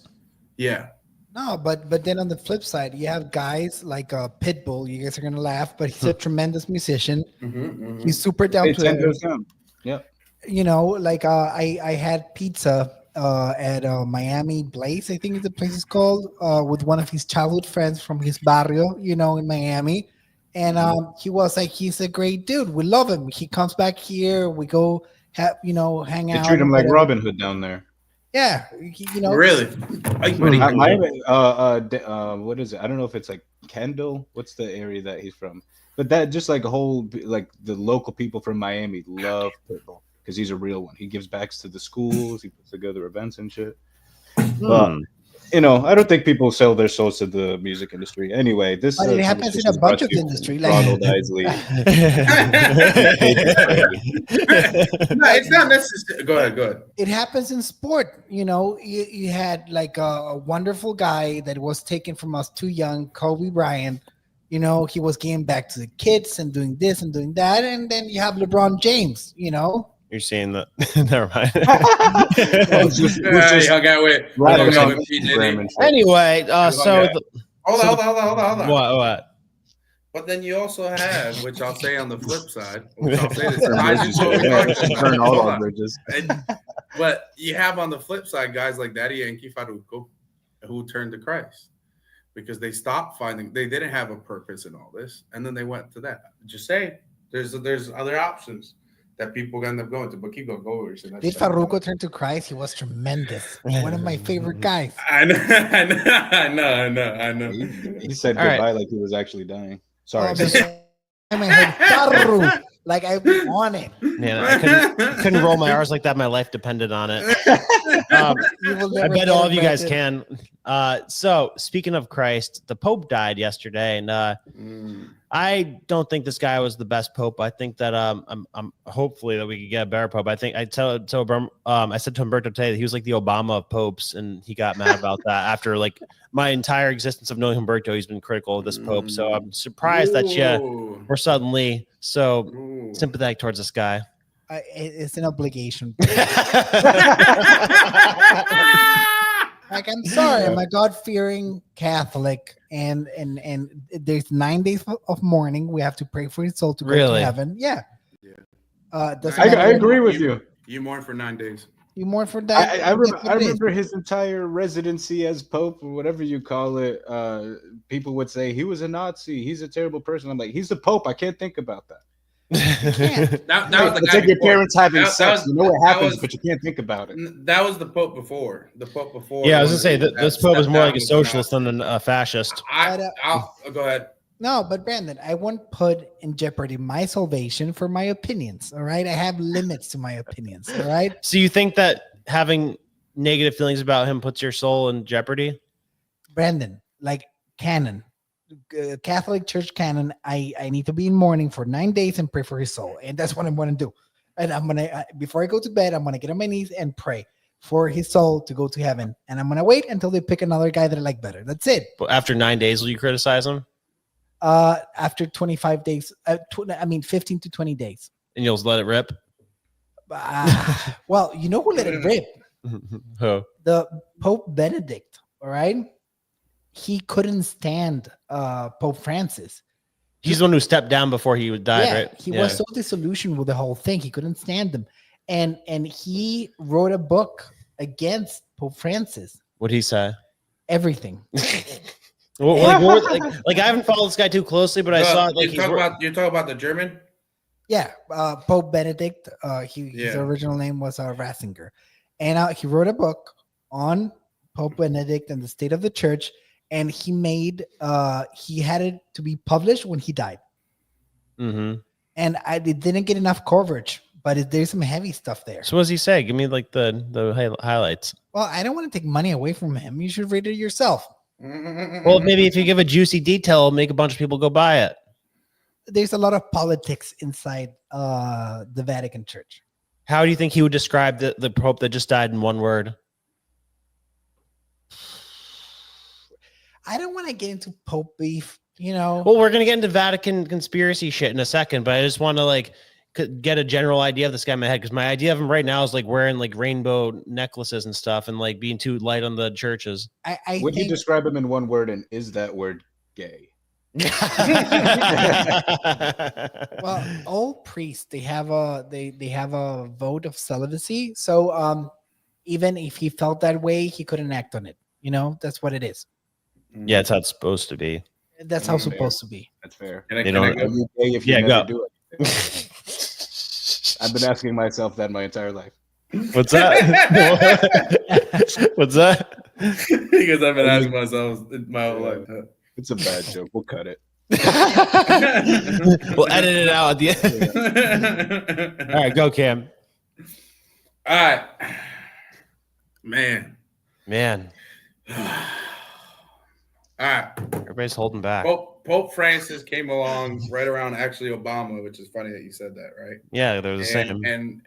Yeah. No, but then on the flip side, you have guys like Pitbull. You guys are gonna laugh, but he's a tremendous musician. He's super down to earth. Yep. You know, like I had pizza at Miami Blaze, I think the place is called, with one of his childhood friends from his barrio, you know, in Miami. And he was like, he's a great dude. We love him. He comes back here. We go, hang out. They treat him like Robin Hood down there. Yeah, Really? What is it? I don't know if it's like Kendall. What's the area that he's from? But that just like a whole, like the local people from Miami love Pitbull because he's a real one. He gives back to the schools. He puts together events and shit. I don't think people sell their souls to the music industry. Anyway, this it happens in a bunch of industry. Like Ronald Isley. No, it's not necessary. Go ahead. It happens in sport. You had like a wonderful guy that was taken from us too young, Kobe Bryant. He was getting back to the kids and doing this and doing that. And then you have LeBron James, You're saying that. Never mind. Anyway, hold on. What? But then you also have, which I'll say on the flip side, burn all our bridges. But you have on the flip side guys like Daddy Yankee Faruco who turned to Christ because they stopped they didn't have a purpose in all this, and then they went to that. Just say there's other options that people end up going to, but keep going. Go over. Did Faruco turn to Christ? He was tremendous. One of my favorite guys. I know. He said goodbye like he was actually dying. Sorry. Like I want it. Man, I couldn't roll my R's like that. My life depended on it. I bet all of you guys can. So speaking of Christ, the Pope died yesterday, and I don't think this guy was the best Pope. I think that I'm hopefully that we could get a better Pope. I think I said to Humberto today that he was like the Obama of popes, and he got mad about that after like my entire existence of knowing Humberto. He's been critical of this Pope, so I'm surprised that we're suddenly so sympathetic towards this guy. It's an obligation. Like, I'm sorry, I'm a God-fearing Catholic, and there's 9 days of mourning. We have to pray for his soul to go to heaven. Yeah. I agree with you. You mourn for 9 days. You mourn for that. I remember his entire residency as Pope, or whatever you call it. People would say he was a Nazi. He's a terrible person. I'm like, he's the Pope. I can't think about that. That was the it's guy like your before. parents having sex. You know what happens, but you can't think about it. That was the Pope before. Yeah, I was gonna say that this Pope is more like a socialist than a fascist. I'll go ahead. No, but Brandon, I won't put in jeopardy my salvation for my opinions. All right, I have limits to my opinions. All right. So you think that having negative feelings about him puts your soul in jeopardy? Brandon, like canon. Catholic Church canon, I need to be in mourning for 9 days and pray for his soul, and that's what I'm going to do. And I'm gonna before I go to bed, I'm gonna get on my knees and pray for his soul to go to heaven. And I'm gonna wait until they pick another guy that I like better. That's it. But after 9 days, will you criticize him? After 25 days, 15 to 20 days, and you'll let it rip. Well, you know who let it rip? Who? The Pope Benedict. All right. He couldn't stand Pope Francis. He's the one who stepped down before he would die, right? He was so disillusioned with the whole thing. He couldn't stand them. And he wrote a book against Pope Francis. What'd he say? Everything. Like I haven't followed this guy too closely, but I saw like you talk about the German? Yeah, Pope Benedict. His original name was Ratzinger. And he wrote a book on Pope Benedict and the state of the church. And he had it to be published when he died. Mm-hmm. And it didn't get enough coverage, but there's some heavy stuff there. So what does he say? Give me like the highlights. Well, I don't want to take money away from him. You should read it yourself. Well, maybe if you give a juicy detail, make a bunch of people go buy it. There's a lot of politics inside the Vatican Church. How do you think he would describe the Pope that just died in one word? I don't want to get into Pope beef, you know. Well, we're gonna get into Vatican conspiracy shit in a second, but I just want to like get a general idea of this guy in my head, because my idea of him right now is like wearing like rainbow necklaces and stuff and like being too light on the churches. I Would think, you describe him in one word, and is that word gay? well, all priests, they have a vote of celibacy. So even if he felt that way, he couldn't act on it. You know, that's what it is. Yeah, it's how it's supposed to be. That's how it's supposed to be. That's fair. Can I They don't- go? Are you gay if you Yeah, never go. do it? I've been asking myself that my entire life. What's that? What's that? Because I've been asking myself my whole life. It's a bad joke. We'll cut it. We'll edit it out at the end. All right, go Cam. All right, man. All right. Everybody's holding back. Pope Francis came along right around actually Obama, which is funny that you said that, right? Yeah, they're the same. And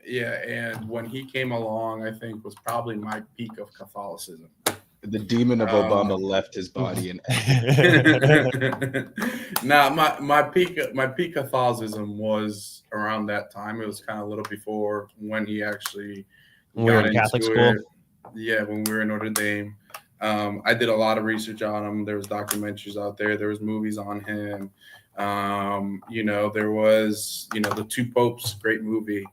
when he came along, I think was probably my peak of Catholicism. The demon of Obama left his body and now my peak Catholicism was around that time. It was kind of a little before when he actually When we were in Catholic school. Yeah, when we were in Notre Dame. I did a lot of research on him. There was documentaries out there. There was movies on him. There was, The Two Popes, great movie,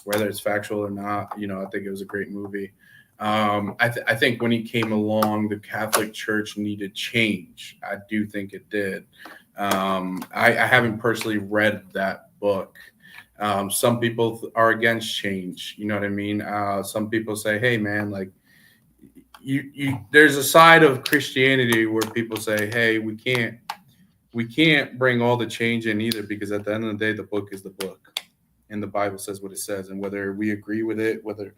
whether it's factual or not. I think it was a great movie. I think when he came along, the Catholic Church needed change. I do think it did. I haven't personally read that book. Some people are against change. You know what I mean? Some people say, hey, man, like, there's a side of Christianity where people say, hey, we can't bring all the change in either, because at the end of the day, the book is the book and the Bible says what it says. And whether we agree with it, whether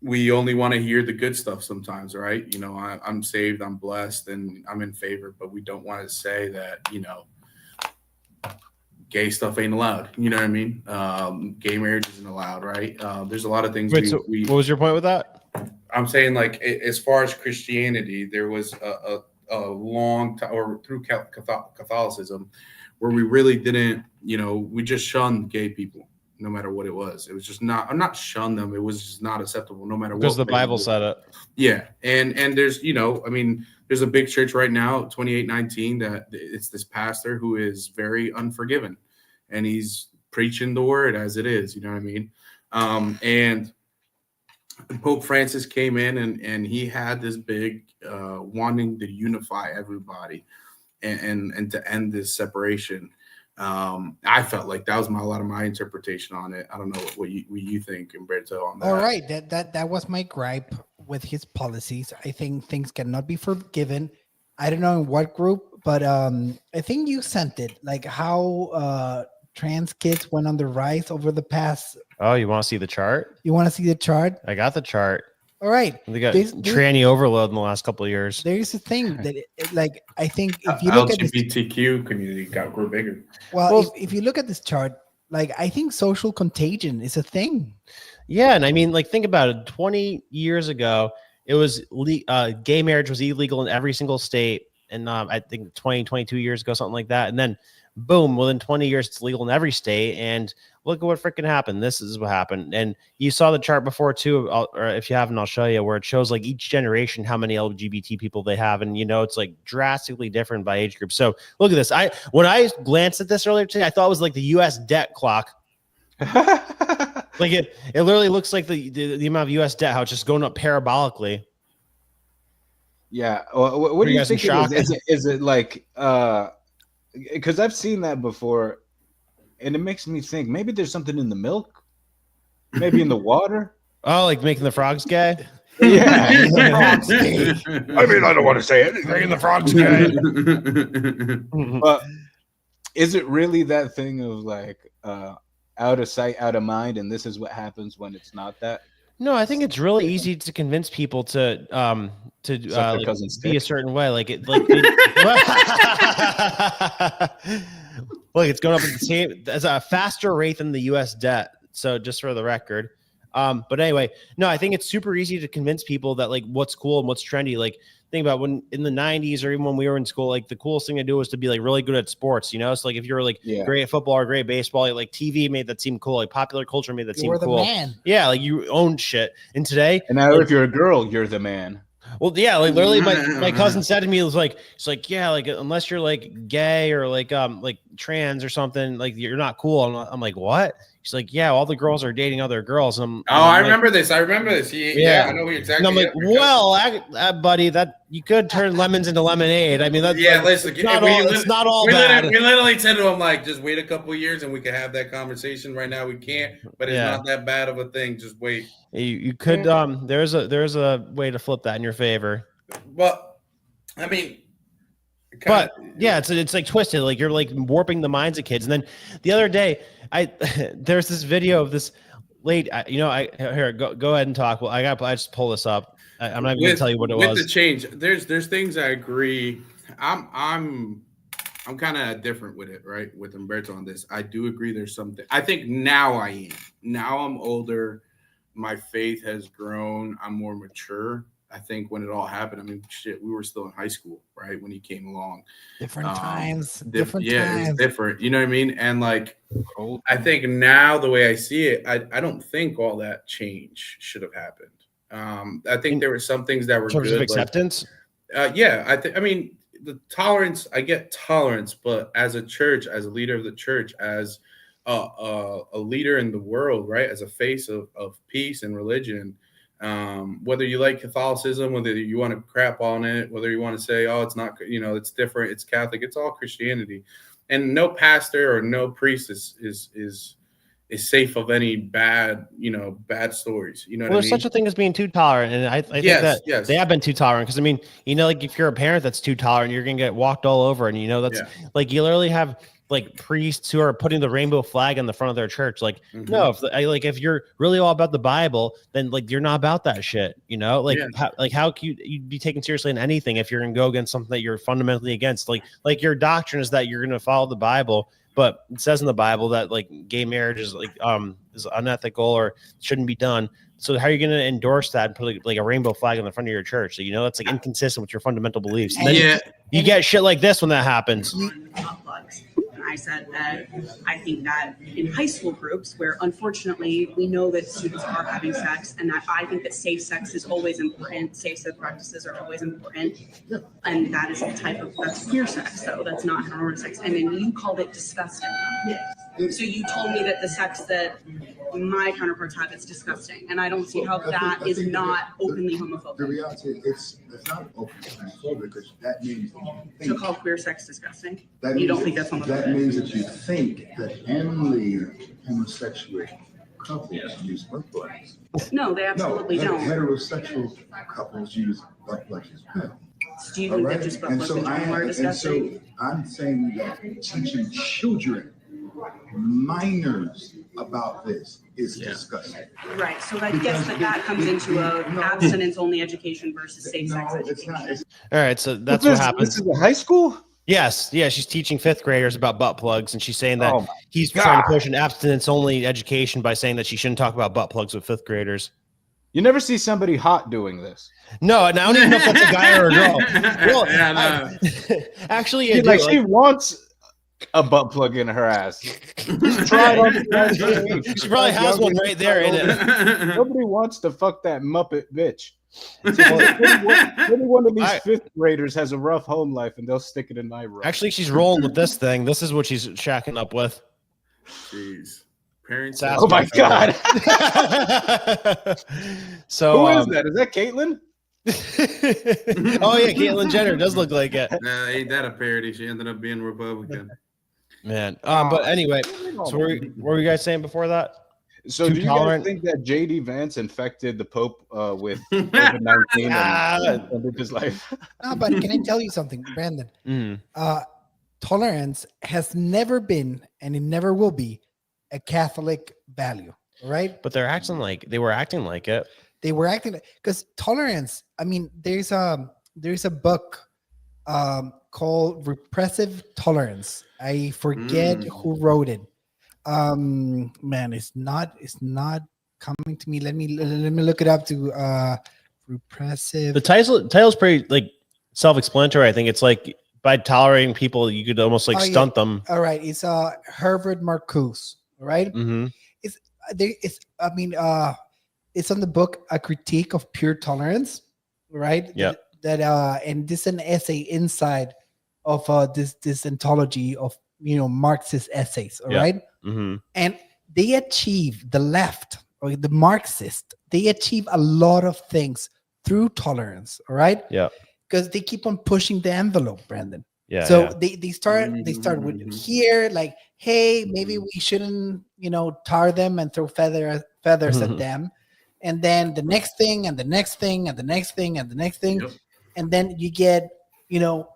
we only want to hear the good stuff sometimes, right? I'm saved, I'm blessed, and I'm in favor, but we don't want to say that, gay stuff ain't allowed. You know what I mean? Gay marriage isn't allowed, right? There's a lot of things. Wait, what was your point with that? I'm saying, like, as far as Christianity, there was a long time, or through Catholicism, where we really didn't, we just shunned gay people, no matter what it was. It was just I'm not shun them. It was just not acceptable, no matter what. Because the Bible said it. Yeah, and there's, there's a big church right now, 2819, that it's this pastor who is very unforgiving, and he's preaching the word as it is. You know what I mean? And Pope Francis came in and he had this big wanting to unify everybody and to end this separation. I felt like that was a lot of my interpretation on it. I don't know what you think, Umberto, on that. All right, that was my gripe with his policies. I think things cannot be forgiven. I don't know in what group, but I think you sent it, like how trans kids went on the rise over the past. Oh, you want to see the chart? You want to see the chart? I got the chart. All right. They got tranny overload in the last couple of years. There's a thing that, like, I think if you look at this LGBTQ community grew bigger. Well, if you look at this chart, like, I think social contagion is a thing. Yeah, and I mean, like, think about it. 20 years ago, it was gay marriage was illegal in every single state, and I think 22 years ago, something like that, and then boom, within 20 years, it's legal in every state. And look at what freaking happened. This is what happened. And you saw the chart before too, or if you haven't, I'll show you, where it shows like each generation, how many LGBT people they have. And, it's like drastically different by age group. So look at this. When I glanced at this earlier today, I thought it was like the US debt clock. Like it literally looks like the amount of US debt, how it's just going up parabolically. Yeah. What do you think it is? Is it like, because I've seen that before, and it makes me think maybe there's something in the milk, maybe in the water. Oh, like making the frogs gay? Yeah. Frogs gay. I mean, I don't want to say anything in the frogs gay. But is it really that thing of like out of sight, out of mind, and this is what happens when it's not that? No, I think it's really easy to convince people to be a certain way. Like it, like look, it's going up at the same as a faster rate than the U.S. debt. So just for the record, but anyway, no, I think it's super easy to convince people that like what's cool and what's trendy. Like think about when in the 90s or even when we were in school, like the coolest thing to do was to be like really good at sports, you know? So like if you were like great at football or great at baseball, like TV made that seem cool. Like popular culture made that seem cool. Man. Yeah, like you owned shit. And today, and now if you're a girl, you're the man. Well, yeah, like literally my cousin said to me, it was like, it's like, yeah, like unless you're like gay or like trans or something, like you're not cool. I'm like, what? She's like, yeah, all the girls are dating other girls. And I remember this. I remember this. Yeah, I know exactly. And I'm like, well, buddy, that you could turn lemons into lemonade. I mean, that's listen, it's not all bad. We literally said to him, like, just wait a couple of years and we could have that conversation. Right now, we can't, but it's not that bad of a thing. Just wait. You could. There's a way to flip that in your favor. Well, I mean. But yeah, it's like twisted. Like you're like warping the minds of kids. And then the other day, there's this video of this lady. Here, go ahead and talk. Well, I just pull this up. I'm not even gonna tell you what it was. With the change, there's things I agree. I'm kind of different with it, right? With Umberto on this, I do agree. There's something. I think now I am. Now I'm older. My faith has grown. I'm more mature. I think when it all happened, I mean, shit, we were still in high school, right? When he came along. Different times. Different times. It's different. You know what I mean? And like, I think now the way I see it, I don't think all that change should have happened. I think there were some things that were in terms good, of acceptance. I mean, the tolerance, I get tolerance, but as a church, as a leader of the church, as a leader in the world, right? As a face of peace and religion, whether you like Catholicism, whether you want to crap on it, whether you want to say, oh, it's not, it's different, it's Catholic, it's all Christianity, and no pastor or no priest is safe of any bad stories. You know, there's such a thing as being too tolerant, and I think that they have been too tolerant because I mean, like if you're a parent that's too tolerant, you're gonna get walked all over, and that's like you literally have like priests who are putting the rainbow flag on the front of their church. Like, no, if you're really all about the Bible, then like you're not about that shit. How can you be taken seriously in anything if you're gonna go against something that you're fundamentally against? Like your doctrine is that you're gonna follow the Bible, but it says in the Bible that like gay marriage is like is unethical or shouldn't be done. So how are you going to endorse that and put like a rainbow flag on the front of your church? So that's like inconsistent with your fundamental beliefs. And then you get shit like this when that happens. I said that I think that in high school groups where unfortunately we know that students are having sex, and that I think that safe sex is always important, safe sex practices are always important, and that is a type of, that's queer sex, though that's not heteronormative sex, and then you called it disgusting. So you told me that the sex that my counterparts have is disgusting, and I don't see how that is not openly homophobic. The reality, it's not openly homophobic because that means to call queer sex disgusting. You don't think that's homophobic? That means that you think that only homosexual couples use butt plugs. No, they absolutely don't. Heterosexual couples use butt plugs as well. Do you think that just butt plugs in general are disgusting? So I'm saying that teaching children, minors, about this is disgusting. Right. So I guess that comes into a abstinence-only education versus safe-sex education. All right. So that's what happens. This is in high school? Yes. Yeah. She's teaching fifth graders about butt plugs, and she's saying that he's trying to push an abstinence-only education by saying that she shouldn't talk about butt plugs with fifth graders. You never see somebody hot doing this. No, and I don't even know if that's a guy or a girl. Well, actually, she wants a butt plug in her ass. Try it on. She probably has one right there in it. Nobody wants to fuck that Muppet bitch. Any one of these fifth graders has a rough home life, and they'll stick it in my room. Actually, she's rolling with this thing. This is what she's shacking up with. Jeez. Parents. Oh my god. So who is that? Is that Caitlyn? Oh yeah, Caitlyn Jenner does look like it. Nah, ain't that a parody? She ended up being Republican. Man. But anyway, so what were you guys saying before that? So do you guys think that J.D. Vance infected the Pope with COVID-19 and ended his life? No, but can I tell you something, Brandon? Tolerance has never been, and it never will be, a Catholic value, right? But they were acting like it. They were acting because tolerance. I mean, there's a book called Repressive Tolerance. I forget who wrote it. Man, it's not coming to me. Let me look it up to repressive. The title's pretty like self-explanatory. I think it's like by tolerating people, you could almost like stunt them. All right, it's Herbert Marcuse, right? Mm-hmm. It's on the book A Critique of Pure Tolerance, right? Yeah. And this is an essay inside of this anthology of Marxist essays, all right? Mm-hmm. And they achieve the left or the Marxist. They achieve a lot of things through tolerance, all right? Yeah. Because they keep on pushing the envelope, Brandon. Yeah. So yeah. they start with here, like, hey, maybe we shouldn't, tar them and throw feathers at them. And then the next thing, and the next thing, and the next thing, and the next thing. Yep. And then you get,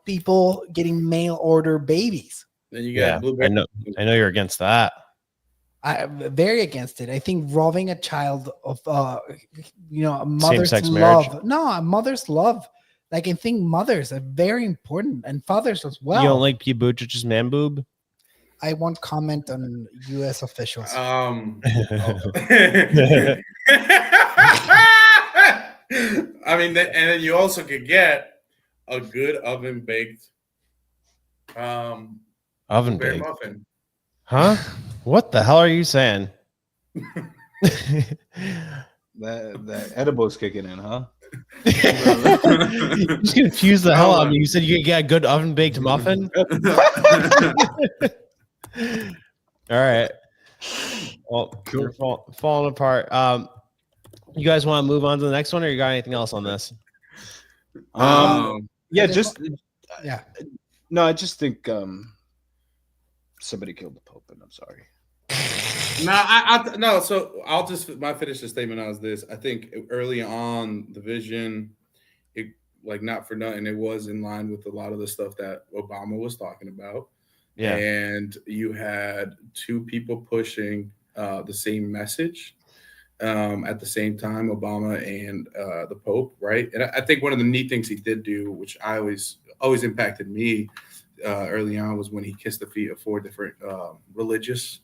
people getting mail order babies. Then you got I know you're against that. I'm very against it. I think robbing a child of, a mother's Same-sex love. marriage? No, a mother's love. Like, I think mothers are very important, and fathers as well. You don't like Pete Buttigieg's man boob? I won't comment on U.S. officials. I mean, and then you also could get a good oven baked oven blueberry baked muffin. Huh? What the hell are you saying? The edible's kicking in, huh? You just confused the hell out of me. You said you could get a good oven baked muffin. All right. Well, you're falling apart. You guys want to move on to the next one, or you got anything else on this? Yeah, yeah. No, I just think somebody killed the Pope, and I'm sorry. No, so I'll just finish the statement as this. I think early on the vision, it like not for nothing, it was in line with a lot of the stuff that Obama was talking about. Yeah. And you had two people pushing the same message at the same time, Obama and the Pope, right? And I think one of the neat things he did do, which I always impacted me early on, was when he kissed the feet of 4 different religious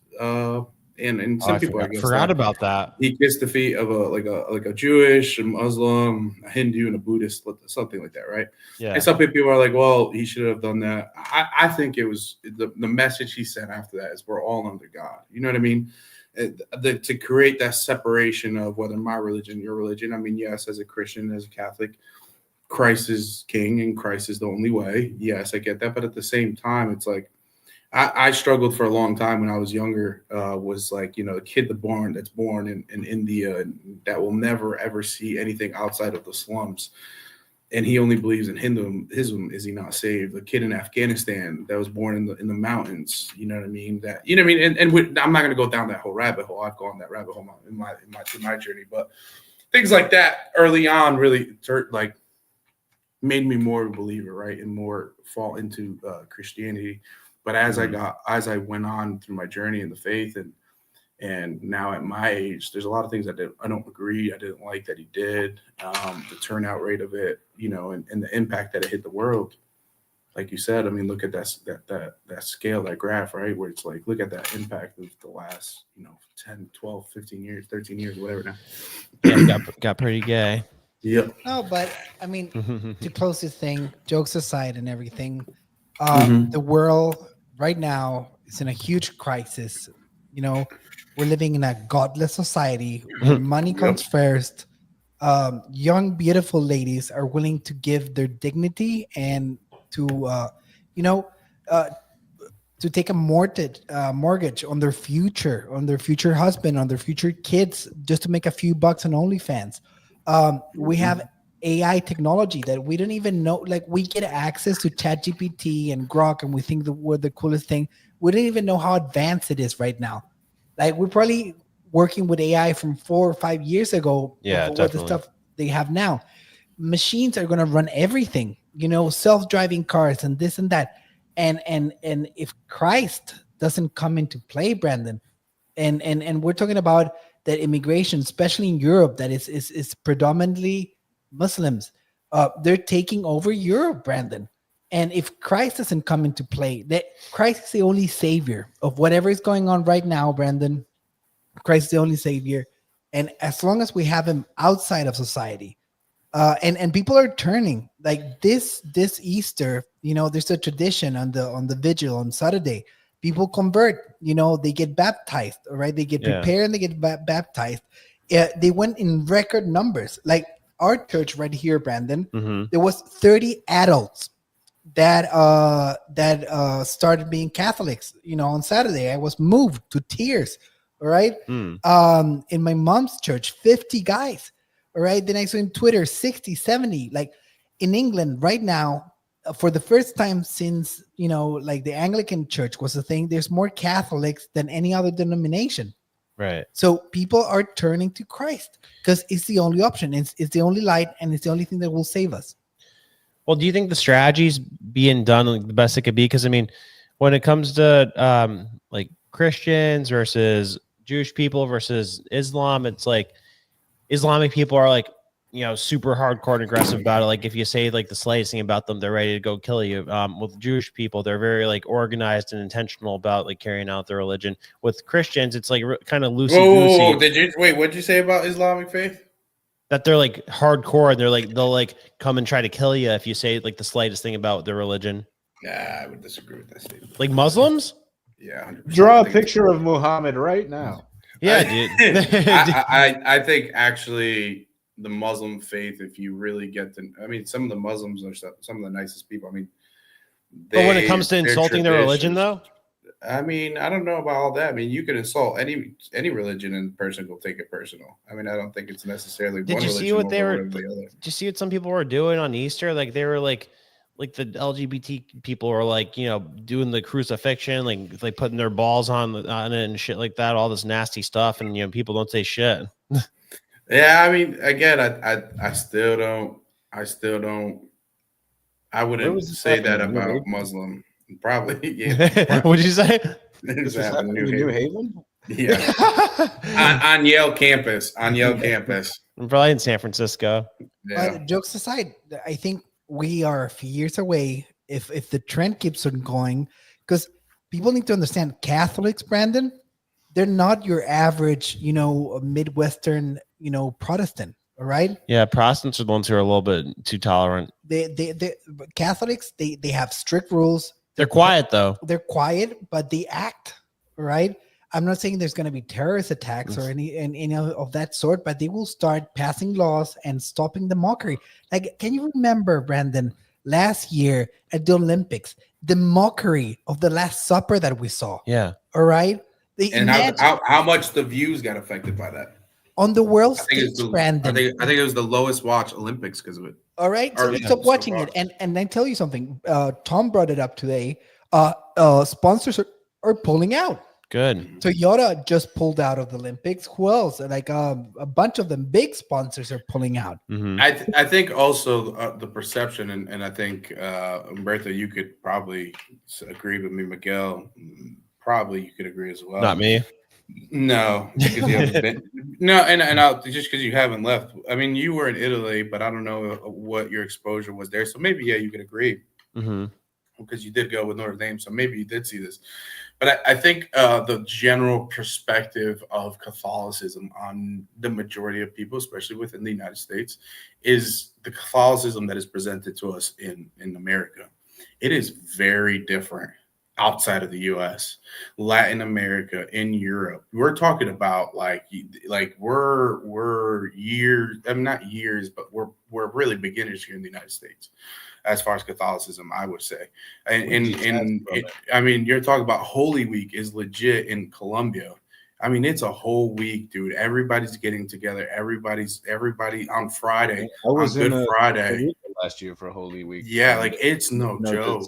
and some people forgot about that. He kissed the feet of a Jewish, a Muslim, a Hindu, and a Buddhist, something like that, right? Yeah. And some people are like, well, he should have done that. I think it was the message he sent after that is we're all under God. You know what I mean? To create that separation of whether my religion, your religion. I mean, yes, as a Christian, as a Catholic, Christ is king and Christ is the only way. Yes, I get that. But at the same time, it's like, I struggled for a long time when I was younger, was like, the kid that's born in India and that will never, ever see anything outside of the slums. And he only believes in Hinduism. Is he not saved? The kid in Afghanistan that was born in the mountains, you know what I mean? And I'm not going to go down that whole rabbit hole. I've gone that rabbit hole in my journey, but things like that early on really made me more of a believer, right? And more fall into Christianity. But as I went on through my journey in the faith and now at my age, there's a lot of things I don't agree. I didn't like that he did, the turnout rate of it, and the impact that it hit the world. Like you said, I mean, look at that scale, that graph, right? Where it's like, look at that impact of the last, 10, 12, 15 years, 13 years, whatever now. Yeah, got pretty gay. Yeah. No, but I mean, to close this thing, jokes aside and everything, the world right now is in a huge crisis. We're living in a godless society where money comes first. Young, beautiful ladies are willing to give their dignity and to take a mortgage on their future husband, on their future kids, just to make a few bucks on OnlyFans. We have AI technology that we don't even know. Like, we get access to ChatGPT and Grok, and we think we're the coolest thing. We don't even know how advanced it is right now. Like, we're probably working with AI from 4 or 5 years ago. Yeah, what the stuff they have now. Machines are going to run everything. Self-driving cars and this and that. And if Christ doesn't come into play, Brandon, and we're talking about that immigration, especially in Europe, that is predominantly Muslims, they're taking over Europe, Brandon. And if Christ doesn't come into play, that Christ is the only savior of whatever is going on right now, Brandon. Christ is the only savior. And as long as we have him outside of society, And people are turning like this Easter. There's a tradition on the vigil on Saturday. People convert. They get baptized. All right, they get prepared and they get baptized. They went in record numbers. Like our church right here, Brandon. There was 30 adults that started being Catholics. On Saturday, I was moved to tears. All right. In my mom's church, 50 guys. All right. Then I saw on Twitter 60, 70. Like in England right now, for the first time since like the Anglican Church was a thing, there's more Catholics than any other denomination. Right. So people are turning to Christ because it's the only option. It's the only light, and it's the only thing that will save us. Well, do you think the strategy's being done like the best it could be? Because I mean, when it comes to like Christians versus Jewish people versus Islam, it's like Islamic people are like, super hardcore and aggressive about it. Like if you say like the slightest thing about them, they're ready to go kill you. With Jewish people, they're very like organized and intentional about like carrying out their religion. With Christians, it's like kind of loosey-goosey. What'd you say about Islamic faith? That they're like hardcore and they'll like come and try to kill you if you say like the slightest thing about their religion. Nah, I would disagree with that statement. Like Muslims? Yeah. 100%. Draw a picture of Muhammad right now. Yeah, dude. I think actually the Muslim faith, if you really get to, I mean, some of the Muslims are some of the nicest people. I mean, but when it comes to insulting their religion, though, I mean, I don't know about all that. I mean, you could insult any religion and the person will take it personal. I mean, I don't think it's necessarily. Did you see what they were? Did you see what some people were doing on Easter? Like they were like the LGBT people were like, doing the crucifixion, like putting their balls on it and shit like that, all this nasty stuff, and people don't say shit. Yeah, I mean, again, I still don't. I wouldn't say that about Muslim. Probably, yeah. What'd you say? This happened in New Haven? Yeah. on Yale campus. On Yale campus. I'm probably in San Francisco. Yeah. But jokes aside, I think we are a few years away if the trend keeps on going, because people need to understand Catholics, Brandon, they're not your average, Midwestern, Protestant. All right. Yeah, Protestants are the ones who are a little bit too tolerant. They Catholics, they have strict rules. They're quiet though. They're quiet, but they act. Right. I'm not saying there's going to be terrorist attacks or any of that sort, but they will start passing laws and stopping the mockery. Like, can you remember, Brandon, last year at the Olympics, the mockery of the Last Supper that we saw? Yeah. All right. And how much the views got affected by that? On the world stage, Brandon. I think it was the lowest watch Olympics because of it. All right, so stop watching it. And I tell you something. Tom brought it up today. Sponsors are pulling out. Good. Toyota just pulled out of the Olympics. Who else? Like a bunch of them big sponsors are pulling out. Mm-hmm. I think also the perception, and I think Umberto, you could probably agree with me. Miguel, probably you could agree as well. Not me. No, because you haven't been. No, and I'll just because you haven't left. I mean, you were in Italy, but I don't know what your exposure was there. So maybe you could agree because you did go with Notre Dame. So maybe you did see this. But I think the general perspective of Catholicism on the majority of people, especially within the United States, is the Catholicism that is presented to us in America. It is very different outside of the U.S., Latin America, in Europe. We're talking about like we're years. I mean, not years, but we're really beginners here in the United States as far as Catholicism, I would say. I mean, you're talking about Holy Week is legit in Colombia. I mean, it's a whole week, dude. Everybody's getting together. Everybody on Friday. I was on Good Friday last year for Holy Week. Yeah, like it's no joke.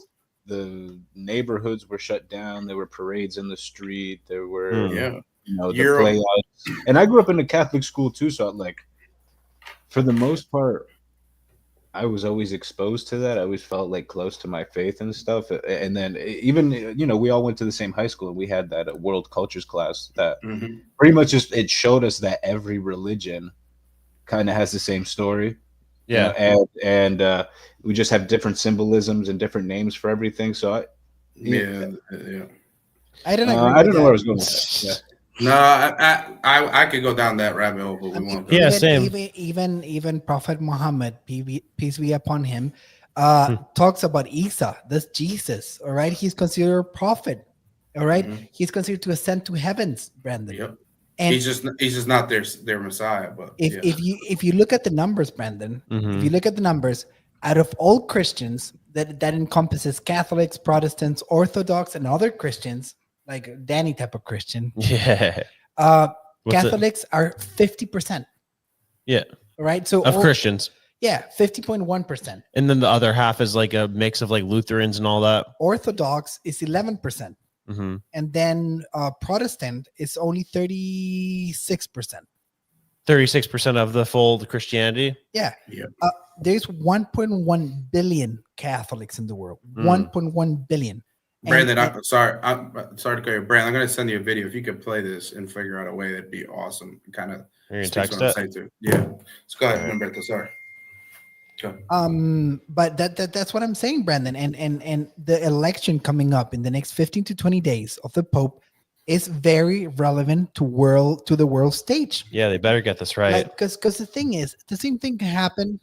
The neighborhoods were shut down. There were parades in the street. There were, the playouts. And I grew up in a Catholic school too, so like, for the most part, I was always exposed to that. I always felt like close to my faith and stuff. And then even, we all went to the same high school. And we had that world cultures class that pretty much it showed us that every religion kind of has the same story. Yeah. And we just have different symbolisms and different names for everything. So yeah. I don't know. I don't know where I was going with that. No, I could go down that rabbit hole, but we won't. Yeah, same. Even Prophet Muhammad, peace be upon him, talks about Isa, this Jesus. All right, he's considered a prophet. All right? He's considered to ascend to heavens, Brandon. Yep. And he's just not their Messiah. But if you look at the numbers, Brandon, Mm-hmm. if you look at the numbers, out of all Christians, that encompasses Catholics, Protestants, Orthodox, and other Christians, like Danny type of Christian. Yeah. Catholics are 50%. Yeah. Right. So of Christians. Yeah, 50.1%. And then the other half is like a mix of like Lutherans and all that. Orthodox is 11%. Mm-hmm. And then Protestant is only 36%. 36% of the full Christianity. Yeah. There's 1.1 billion Catholics in the world. 1.1 billion. Brandon, I'm sorry to cut you. Brandon, I'm going to send you a video. If you could play this and figure out a way, that'd be awesome. Kind of. You're going to text it? Too. Yeah. Let's go ahead, Humberto. Sorry. Go. But that's what I'm saying, Brandon. And the election coming up in the next 15 to 20 days of the Pope is very relevant to the world stage. Yeah, they better get this right. Because the thing is, the same thing happened.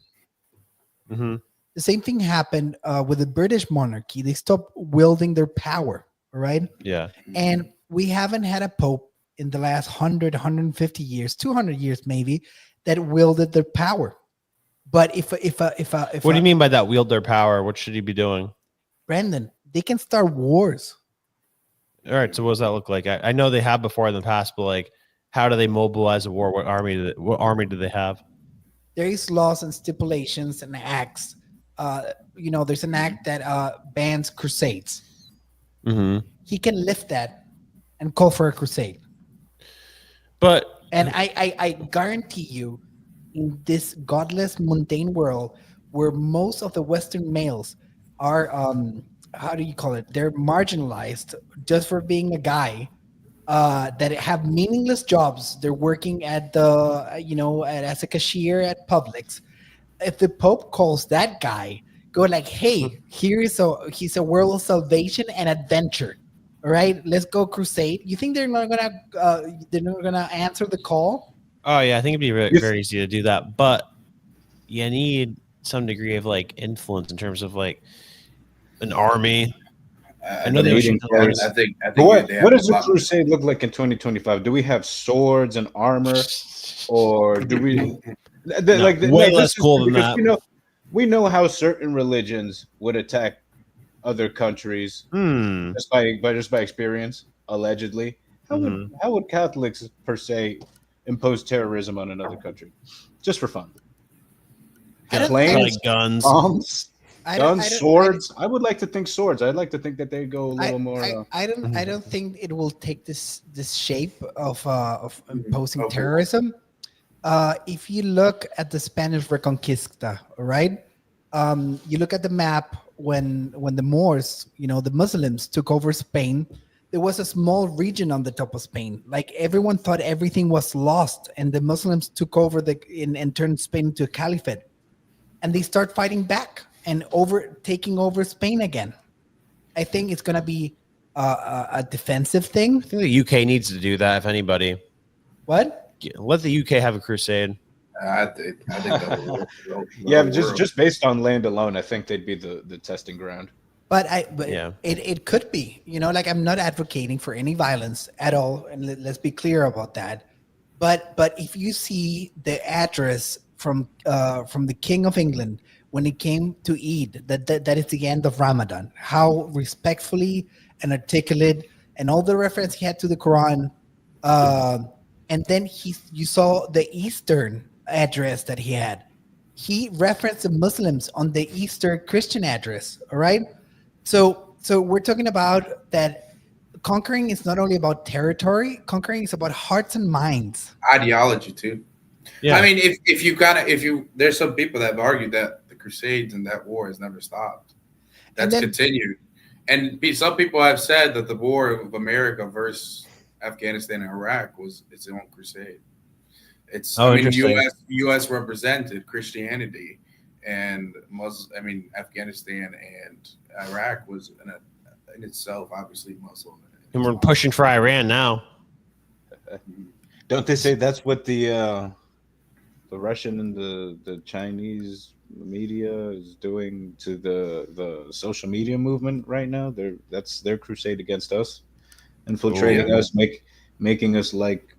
Mm-hmm. The same thing happened with the British monarchy. They stopped wielding their power, right? Yeah. And we haven't had a Pope in the last 100, 150 years, 200 years maybe, that wielded their power. But if what do you mean by that? Wield their power? What should he be doing? Brandon, they can start wars. All right. So what does that look like? I know they have before in the past, but like, how do they mobilize a war? What army do they have? There is laws and stipulations and acts. There's an act that bans crusades. Mm-hmm. He can lift that and call for a crusade. And I guarantee you, in this godless, mundane world where most of the Western males are, how do you call it? They're marginalized just for being a guy that have meaningless jobs. They're working at as a cashier at Publix. If the Pope calls that guy, go like, hey, he's a world of salvation and adventure. All right, let's go crusade. You think they're not gonna answer the call? Oh yeah, I think it'd be very easy to do that, but you need some degree of like influence in terms of like an army. I know they think what does a crusade look like in 2025? Do we have swords and armor, or do we way less cool than that? We know how certain religions would attack other countries just by experience, allegedly. How would Catholics per se impose terrorism on another country just for fun? Planes, like guns, bombs, swords. I would like to think swords. I'd like to think that they go a little more. I don't think it will take this shape of imposing terrorism. If you look at the Spanish Reconquista, all right, you look at the map when the Moors, the Muslims took over Spain. There was a small region on the top of Spain. Like everyone thought everything was lost, and the Muslims took over and turned Spain into a caliphate, and they start fighting back and taking over Spain again. I think it's gonna be a defensive thing. I think the UK needs to do that. If anybody, what? Let the UK have a crusade. I think that would just based on land alone, I think they'd be the testing ground. But it could be, I'm not advocating for any violence at all, and let's be clear about that. But if you see the address from the King of England when it came to Eid, that is the end of Ramadan, how respectfully and articulate, and all the reference he had to the Quran, and then you saw the Eastern address that he had. He referenced the Muslims on the Eastern Christian address. All right. So we're talking about that conquering is not only about territory, conquering is about hearts and minds. Ideology too. Yeah. I mean, if there's some people that have argued that the Crusades and that war has never stopped. That's continued. And some people have said that the war of America versus Afghanistan and Iraq was its own crusade. U.S. represented Christianity, and Afghanistan and Iraq was in itself obviously Muslim. And we're pushing for Iran now. Don't they say that's what the Russian and the Chinese media is doing to the social media movement right now? That's their crusade against us, infiltrating us, making us like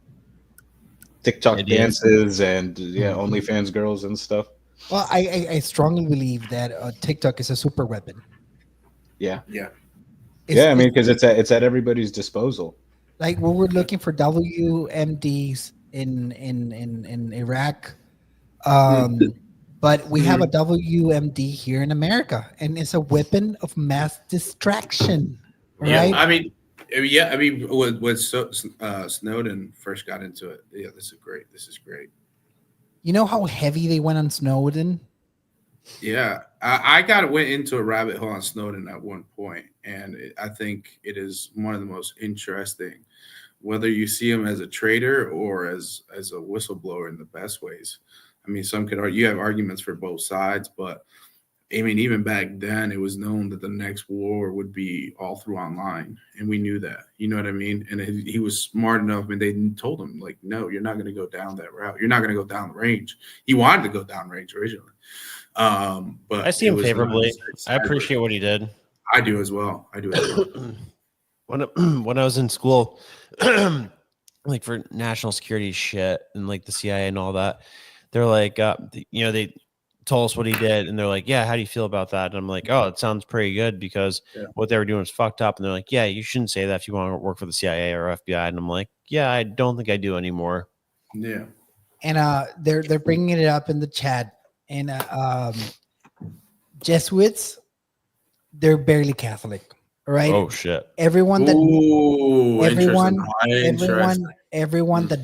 TikTok dances and OnlyFans girls and stuff. Well, I strongly believe that TikTok is a super weapon. Yeah. I mean, because it's at everybody's disposal. Like when we're looking for WMDs in Iraq, but we have a WMD here in America, and it's a weapon of mass distraction, right? Yeah, I mean, when Snowden first got into it, this is great. You know how heavy they went on Snowden? Yeah, I went into a rabbit hole on Snowden at one point, and I think it is one of the most interesting, whether you see him as a traitor or as a whistleblower in the best ways. I mean, some could argue, you have arguments for both sides, but I mean, even back then, it was known that the next war would be all through online, and we knew that. You know what I mean? And he was smart enough, and they told him, like, no, you're not going to go down that route. You're not going to go down the range. He wanted to go down range originally. But I see him favorably. I appreciate what he did. I do as well. When I was in school, like for national security shit and like the CIA and all that, they're like, they told us what he did, and they're like, yeah, how do you feel about that? And I'm like, oh, it sounds pretty good, because what they were doing was fucked up. And they're like, yeah, you shouldn't say that if you want to work for the CIA or FBI. And I'm like, yeah, I don't think I do anymore. Yeah. And they're bringing it up in the chat, and Jesuits, they're barely Catholic, right? Oh shit! Everyone that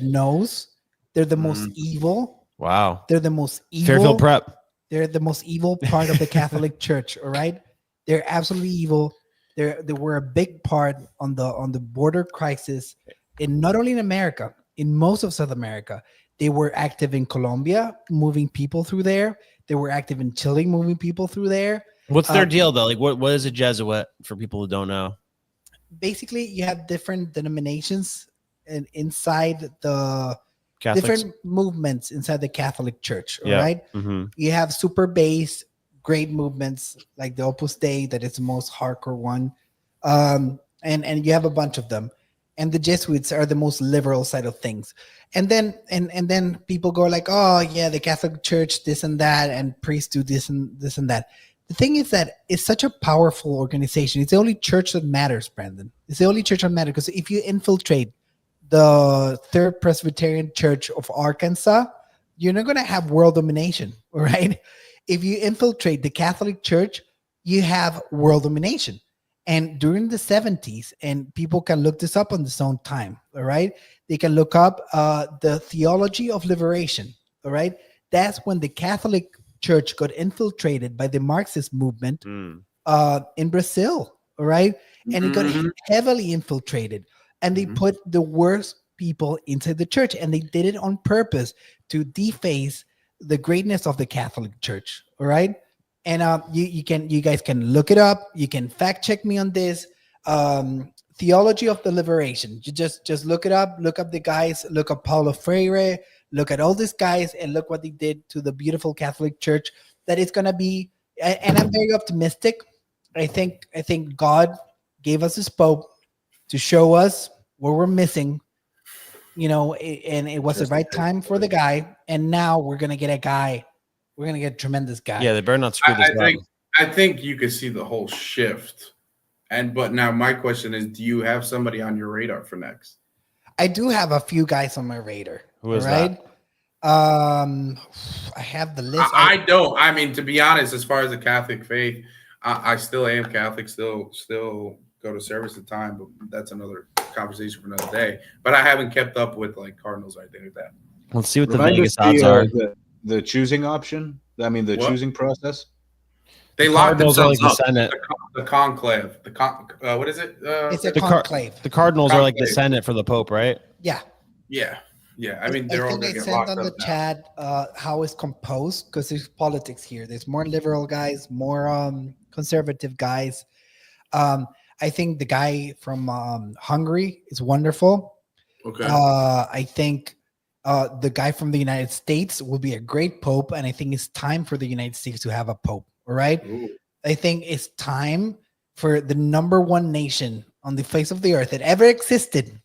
knows, they're the most evil. Wow. They're the most evil. Fairfield Prep. They're the most evil part of the Catholic Church. All right, they're absolutely evil. They were a big part on the border crisis, in not only in America, in most of South America. They were active in Colombia, moving people through there. They were active in Chile, moving people through there. What's their deal though? Like, what is a Jesuit for people who don't know? Basically, you have different denominations and inside the Catholics. different movements inside the Catholic Church. All Yeah. right. Mm-hmm. You have super base, great movements like the Opus Dei, that is the most hardcore one. And you have a bunch of them. And the Jesuits are the most liberal side of things. And then people go like, oh yeah, the Catholic Church, this and that, and priests do this and that. The thing is that it's such a powerful organization. It's the only church that matters, Brandon. It's the only church that matters, because if you infiltrate the Third Presbyterian Church of Arkansas, you're not going to have world domination, right? If you infiltrate the Catholic Church, you have world domination. And during the 70s, and people can look this up on their own time, all right? They can look up the theology of liberation, all right? That's when the Catholic Church got infiltrated by the Marxist movement in Brazil, all right? And it got heavily infiltrated. And they put the worst people inside the church, and they did it on purpose to deface the greatness of the Catholic Church, all right? And you guys can look it up. You can fact check me on this. Theology of the Liberation. You just look it up. Look up the guys. Look up Paulo Freire. Look at all these guys, and look what they did to the beautiful Catholic Church. That it's gonna be. And I'm very optimistic. I think God gave us His Pope to show us what we're missing. And it was the right time for the guy. And now we're gonna get a guy. We're gonna get a tremendous guy. Yeah, they better not screw this up. I think you could see the whole shift. But now my question is, do you have somebody on your radar for next? I do have a few guys on my radar. Who is that? I have the list. I don't. I mean, to be honest, as far as the Catholic faith, I still am Catholic. Still go to service at time, but that's another conversation for another day. But I haven't kept up with like Cardinals or anything like that. Let's see what the Vegas odds are. The choosing option. I mean, the choosing process. They locked themselves like up. The Senate. The conclave. What is it? It's a conclave. The Cardinals are like the Senate for the Pope, right? Yeah. Yeah. I mean, they're all going to get locked up. They sent on the chat how it's composed, because there's politics here. There's more liberal guys, more conservative guys. I think the guy from Hungary is wonderful. Okay. I think the guy from the United States will be a great pope, and I think it's time for the United States to have a pope. All right. Ooh. I think it's time for the number one nation on the face of the earth that ever existed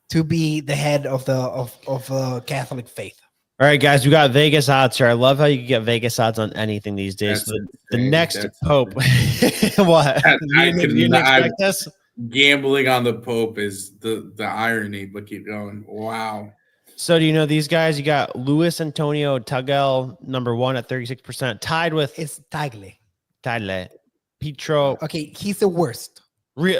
to be the head of the Catholic faith. All right, guys, we got Vegas odds here. I love how you can get Vegas odds on anything these days. The next Pope. What? You didn't expect this? Gambling on the Pope is the irony, but keep going. Wow. So do you know these guys? You got Luis Antonio Tagel, number 1 at 36%, tied with It's Tagle. Pietro. Okay, he's the worst.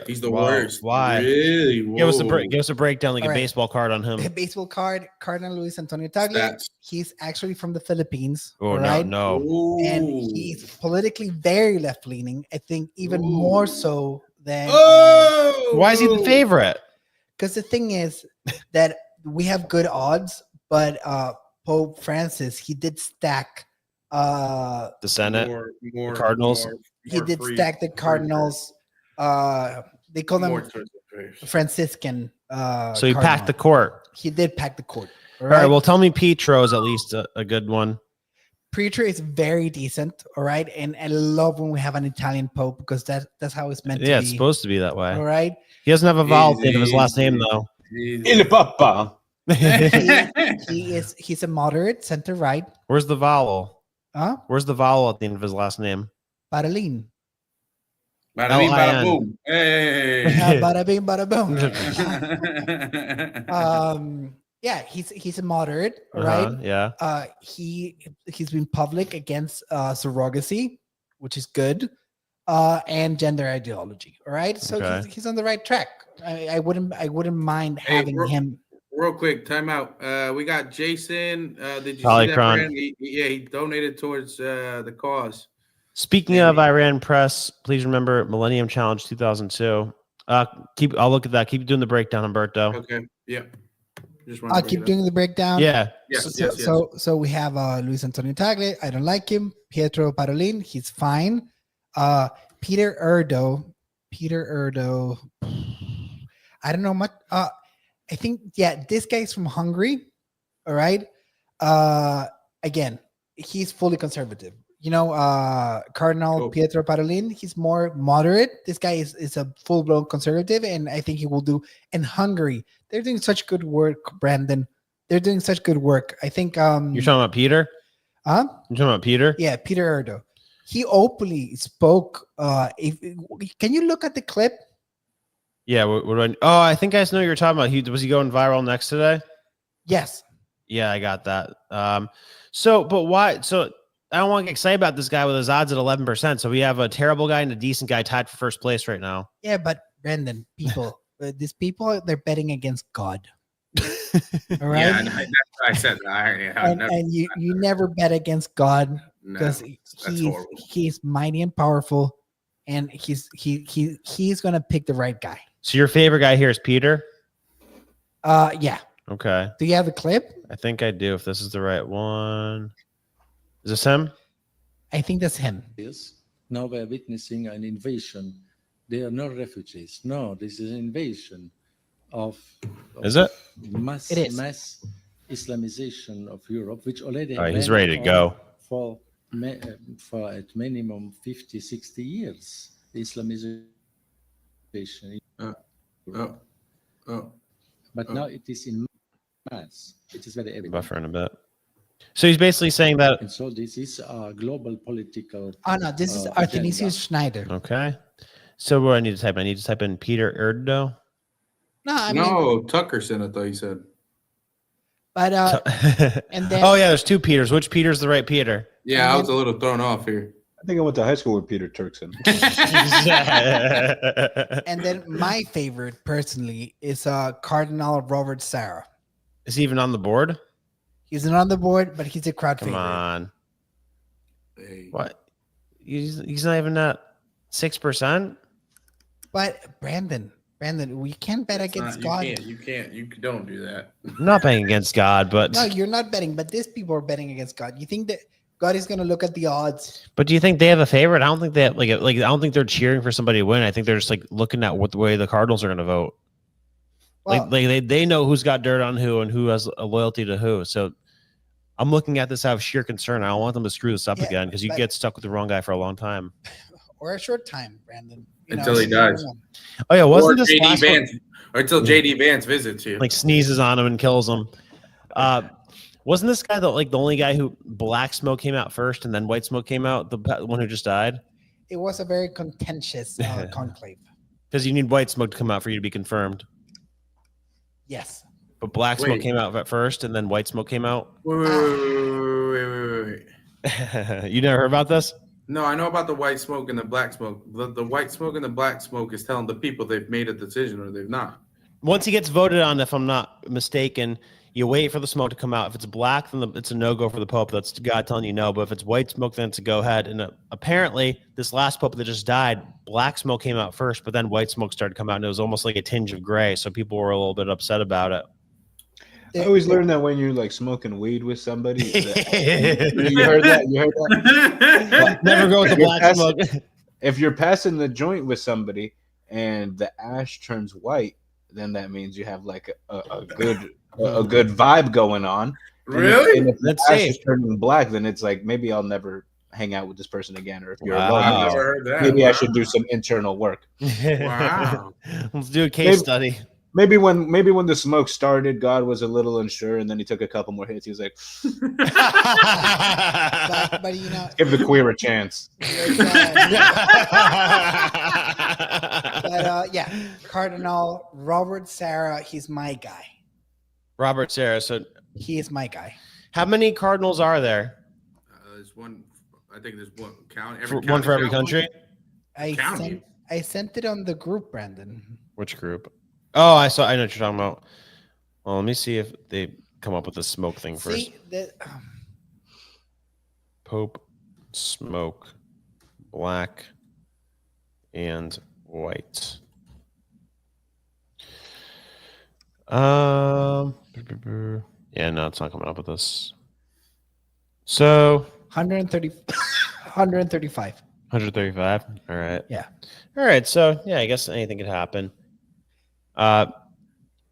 He's the worst. Why? Really? Give us a breakdown, like a baseball card on him. A baseball card, Cardinal Luis Antonio Tagle. Stats. He's actually from the Philippines. Oh, right? no. And he's politically very left leaning. I think even more so than. Why is he the favorite? Because the thing is that we have good odds, but Pope Francis, he did stack The Senate, the Cardinals. He did stack the Cardinals. They call them Franciscan. So he packed the court. He did pack the court. All right. Well, tell me Pietro is at least a good one. Pietro is very decent. All right. And I love when we have an Italian Pope because that's how it's meant to be. Yeah, it's supposed to be that way. All right. He doesn't have a vowel at the end of his last name, though. Il Papa. He's a moderate center right. Where's the vowel? Huh? Where's the vowel at the end of his last name? Paralin. Bada bing, bada boom. Hey. Bada bing, bada boom. Yeah, he's a moderate, right? Yeah. He's been public against surrogacy, which is good, and gender ideology. All right, so Okay. he's on the right track. I wouldn't mind having him. Real quick, time out. We got Jason. Did you Polychron. see that? Brand? He donated towards the cause. Speaking of Iran press, please remember Millennium Challenge 2002. I'll look at that. Keep doing the breakdown, Humberto. Okay. Yep. I'll keep doing the breakdown. Yeah. Yes, So we have Luis Antonio Tagle. I don't like him. Pietro Parolin. He's fine. Peter Erdo. I don't know much. I think this guy's from Hungary. All right. Again, he's fully conservative. You know, Cardinal Pietro Parolin, he's more moderate. This guy is a full-blown conservative, and I think he will do. And Hungary, they're doing such good work, Brandon. They're doing such good work. I think. You're talking about Peter? Huh? You're talking about Peter? Yeah, Peter Erdo. He openly spoke. Can you look at the clip? Yeah. I think I know what you're talking about. Was he going viral next today? Yes. Yeah, I got that. But why? So I don't want to get excited about this guy with his odds at 11%. So we have a terrible guy and a decent guy tied for first place right now. Yeah, but Brandon, these people, they're betting against God. All right. Yeah, that's what I said. And you never bet against God because he's mighty and powerful, and he's gonna pick the right guy. So your favorite guy here is Peter? Yeah. Okay. Do you have a clip? I think I do. If this is the right one. Is this him? I think that's him. Yes. Now we're witnessing an invasion. They are not refugees. No, this is an invasion of is it? Mass Islamization of Europe, which already all right, he's ready to go. For at minimum 50, 60 years. The Islamization. But now it is in mass. It is very evident. Buffering a bit. So he's basically saying that. And so this is a global political. Oh no, this is Arthenisius Schneider. Okay. So what do I need to type? I need to type in Peter Erdo. No, Tuckerson. I thought you said. But and then. Oh yeah, there's two Peters. Which Peter's the right Peter? Yeah, I was a little thrown off here. I think I went to high school with Peter Turkson. And then my favorite, personally, is Cardinal Robert Sarah. Is he even on the board? He's not on the board, but he's a crowd favorite. Come on. Hey. What? He's not even at 6%. But Brandon, we can't bet against God. You can't. You don't do that. I'm not betting against God, but no, you're not betting. But these people are betting against God. You think that God is going to look at the odds? But do you think they have a favorite? I don't think they have, like I don't think they're cheering for somebody to win. I think they're just like looking at what the way the Cardinals are going to vote. Well, they know who's got dirt on who and who has a loyalty to who. So I'm looking at this out of sheer concern. I don't want them to screw this up again because you get stuck with the wrong guy for a long time. Or a short time, Brandon. Until he dies. Oh yeah, wasn't or this JD Vance, or until JD Vance visits you, like sneezes on him and kills him? Wasn't this guy the only guy who Black Smoke came out first and then White Smoke came out? The one who just died. It was a very contentious conclave. Because you need White Smoke to come out for you to be confirmed. Yes. But Black Smoke came out at first and then White Smoke came out. Wait. You never heard about this? No, I know about the White Smoke and the Black Smoke. The White Smoke and the Black Smoke is telling the people they've made a decision or they've not. Once he gets voted on, if I'm not mistaken, you wait for the smoke to come out. If it's black, then it's a no-go for the Pope. That's God telling you no. But if it's white smoke, then it's a go-ahead. And apparently, this last Pope that just died, black smoke came out first, but then white smoke started to come out, and it was almost like a tinge of gray. So people were a little bit upset about it. I always learned that when you're like smoking weed with somebody. You heard that? You heard that? Never go with the black smoke. If you're passing the joint with somebody and the ash turns white, then that means you have like a good vibe going on. Really? And if the That's ash safe. is turning black, then it's like maybe I'll never hang out with this person again. Or if you're Wow. alone, I've never heard that. maybe I should do some internal work. Wow. Let's do a case study. Maybe when the smoke started, God was a little unsure, and then he took a couple more hits. He was like, but you know, give the queer a chance. But yeah, Cardinal Robert Sarah, he's my guy. Robert Sarah. So He is my guy. how many cardinals are there? There's one. I think there's one. One for every country? I sent it on the group, Brandon. Which group? Oh, I know what you're talking about. Well, let me see if they come up with the smoke thing first. See, Pope, smoke, black, and white. Yeah, no, it's not coming up with this. So 135. 135. All right. Yeah. All right. So yeah, I guess anything could happen.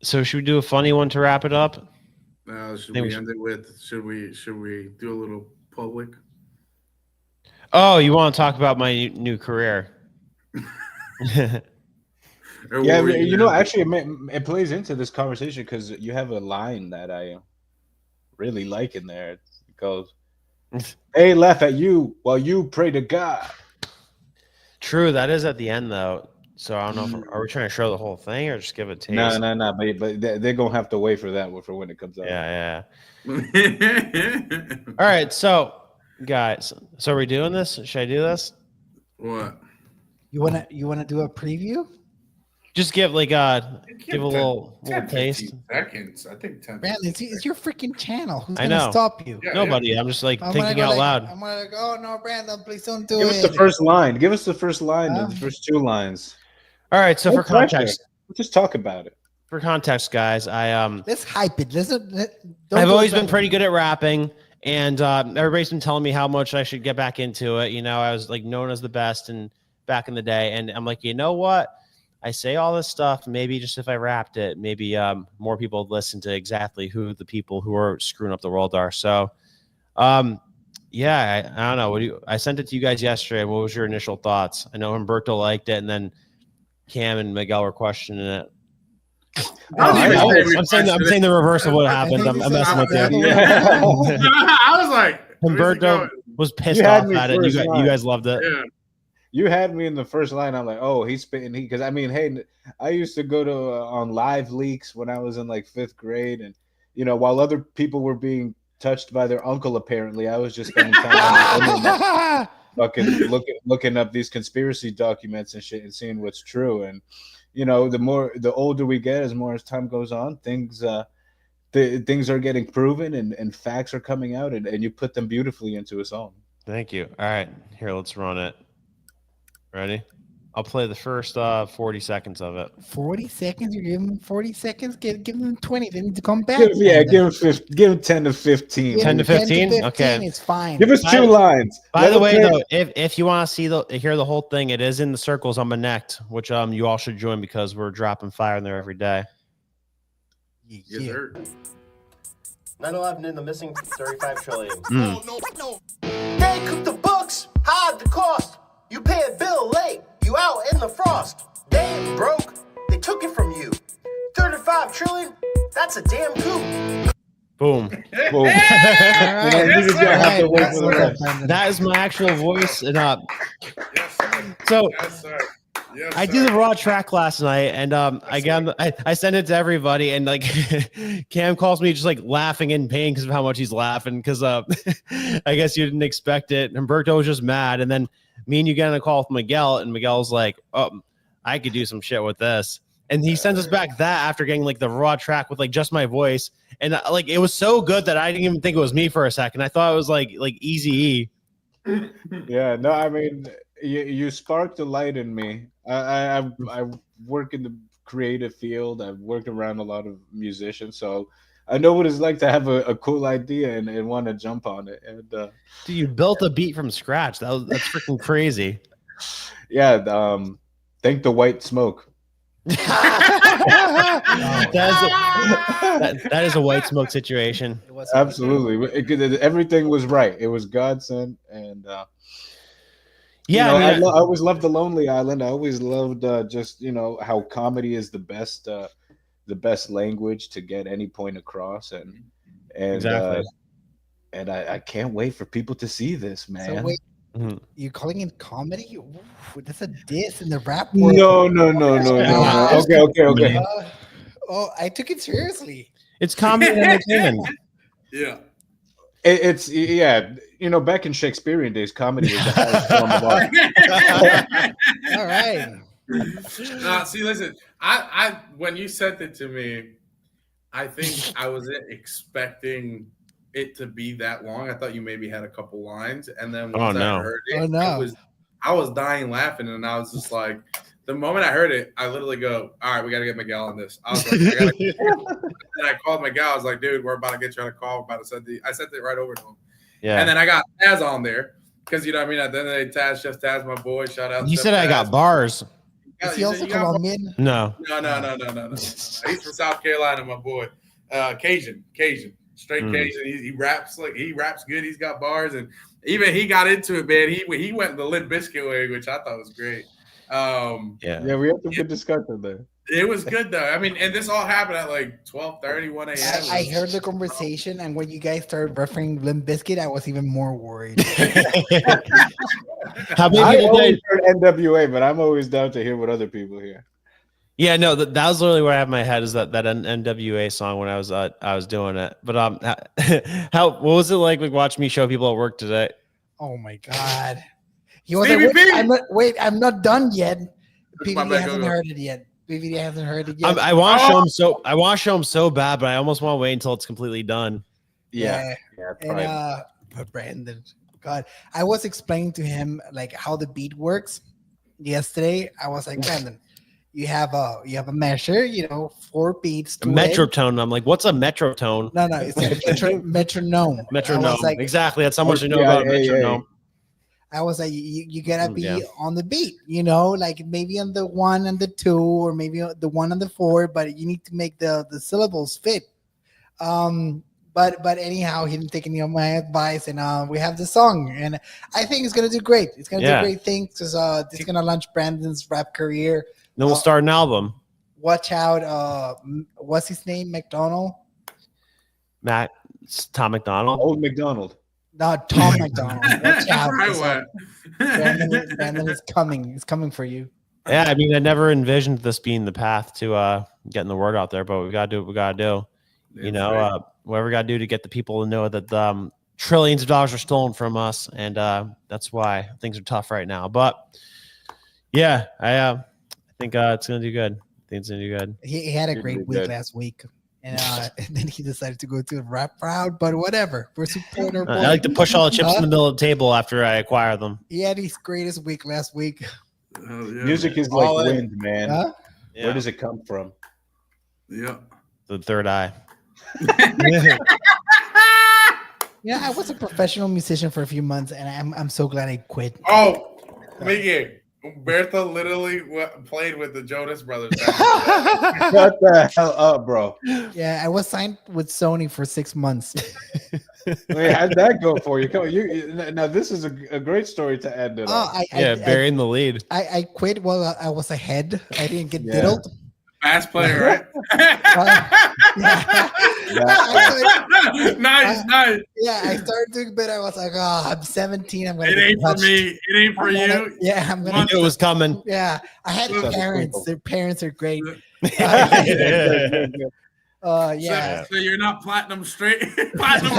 So should we do a funny one to wrap it up? Should we end it with? Should we do a little public? Oh, you want to talk about my new career? Yeah, you know, actually, it plays into this conversation because you have a line that I really like in there. It goes, "Hey, laugh at you while you pray to God." True, that is at the end though. So I don't know. Are we trying to show the whole thing or just give a taste? No. But they're gonna have to wait for that for when it comes out. Yeah. All right, so guys, so are we doing this? Should I do this? What? You wanna do a preview? Just give like give a little taste. Seconds. I think 10. Brandon, it's your freaking channel. Who's I gonna know. stop you? Nobody. I'm just like thinking out loud. I'm gonna go. Oh, no, Brandon, please don't do Give it. us the first line. Give us the first line. The first two lines. All right. So for context, we'll just talk about it. For context, guys, let's hype it. I've always been pretty good at rapping, and everybody's been telling me how much I should get back into it. You know, I was like known as the best and back in the day, and I'm like, you know what? I say all this stuff. Maybe just if I rapped it, maybe more people would listen to exactly who the people who are screwing up the world are. So, yeah, I don't know. I sent it to you guys yesterday. What was your initial thoughts? I know Humberto liked it, and then Cam and Miguel were questioning it. I'm saying the reverse of what happened. I'm messing with you. I was like, Humberto was pissed off at it. You guys loved it. Yeah. You had me in the first line. I'm like, oh, he's spitting heat. Because I mean, hey, I used to go to on live leaks when I was in like 5th grade, and you know, while other people were being touched by their uncle, apparently, I was just spending time on the internet, fucking looking up these conspiracy documents and shit and seeing what's true. And you know, the older we get, as time goes on, things are getting proven and facts are coming out, and you put them beautifully into a song. Thank you. All right, here, let's run it. Ready? I'll play the first 40 seconds of it. 40 seconds? You give them 40 seconds? Give them 20. They need to come back. Give him 10 to 15. 10 to 15? Okay. It's fine. Give us 2 lines. By the way, though, if you want to hear the whole thing, it is in the circles on my neck, which you all should join because we're dropping fire in there every day. Yes, sir. 9/11 and the missing 35 trillion. Mm. They cook the books, hide the cost. You pay a bill late, you out in the frost. They ain't broke, they took it from you. 35 trillion, that's a damn coup. Boom. Boom. That is my actual voice. And so I did the raw track last night, and I sent it to everybody, and like Cam calls me just like laughing in pain because of how much he's laughing because I guess you didn't expect it. And Humberto was just mad, and then me and you get on a call with Miguel, and Miguel's like, "Oh, I could do some shit with this." And he sends us back that after getting like the raw track with like just my voice, and like it was so good that I didn't even think it was me for a second. I thought it was like Eazy-E. Yeah, no, I mean, you sparked a light in me. I work in the creative field. I've worked around a lot of musicians, so I know what it's like to have a cool idea and want to jump on it. And Dude, you built a beat from scratch. That's freaking crazy. Yeah, thank the white smoke. That is a white smoke situation. Absolutely, everything was right. It was God sent, and yeah, I always loved The Lonely Island. I always loved just how comedy is the best language to get any point across, and exactly. And I can't wait for people to see this, man. So wait, you calling it comedy? Ooh, that's a diss in the rap world. No. Okay. I took it seriously. It's comedy and entertainment. Yeah. It's back in Shakespearean days, comedy was the highest form of art. All right. See, listen, I when you sent it to me, I think I was expecting it to be that long. I thought you maybe had a couple lines, and then once I heard it, I was dying laughing, and I was just like, the moment I heard it, I literally go, "All right, we got to get Miguel on this." I was like, and I called Miguel. I was like, "Dude, we're about to get you on a call. We're about to send I sent it right over to him. Yeah. And then I got Taz on there because you know what I mean. At the end of the day, Taz, my boy. Shout out. You said I got bars. Does he also come on mid? No. He's from South Carolina, my boy. Cajun. Straight Cajun. He raps good. He's got bars, and even he got into it, man. He went the Limp Bizkit way, which I thought was great. Yeah, we had some good discussion there. It was good though. I mean, and this all happened at like 12:30, 1 a.m. I heard the conversation, and when you guys started referring Limp Bizkit, I was even more worried. I always heard NWA, but I'm always down to hear what other people hear. Yeah, no, that was literally where I have my head is that NWA song when I was doing it. But what was it like watching me show people at work today? Oh my god, he was like, I'm not done yet. PVD hasn't heard it yet. PVD hasn't heard it yet. I want to show him I want to show him so bad, but I almost want to wait until it's completely done. Yeah. But Brandon, God, I was explaining to him like how the beat works yesterday. I was like, Brandon, you have a measure, 4 beats. A metrotone. I'm like, what's a metrotone? No, it's a metronome. Metronome. Like, exactly. That's how much you know about metronome. I was like, you gotta be on the beat, like maybe on the 1 and the 2, or maybe the 1 and the 4, but you need to make the syllables fit. But anyhow, he didn't take any of my advice, and we have the song, and I think it's gonna do great. It's gonna do great things because this is gonna launch Brandon's rap career. Then we'll start an album. Watch out! What's his name? McDonald. Tom McDonald. Old McDonald. No, Tom McDonald. Watch out! Brandon is coming. He's coming for you. Yeah, I mean, I never envisioned this being the path to getting the word out there, but we gotta do what we gotta do. Whatever we gotta do to get the people to know that trillions of dollars are stolen from us, and that's why things are tough right now. But yeah, I think it's gonna do good. I think it's gonna do good. He had a great week last week, and then he decided to go to the rap route. But whatever, we're supporting our boy. I like to push all the chips in the middle of the table after I acquire them. He had his greatest week last week. Music is like wind, man. Huh? Yeah. Where does it come from? Yeah, the third eye. Yeah, I was a professional musician for a few months, and I'm so glad I quit. Oh, Miggy, Bertha literally played with the Jonas Brothers. Shut the hell up, bro. Yeah, I was signed with Sony for 6 months. Wait, how'd that go for you? Come on, now this is a great story to end it on. Burying the lead. I quit while I was ahead. I didn't get diddled. Bass player, right? Nice. Yeah, I started doing better. I was like, oh, I'm 17. I'm gonna. It ain't for me. It ain't for you. Yeah, I'm gonna. It was coming. Yeah, I had parents. Their parents are great. Yeah. So you're not platinum straight. Platinum.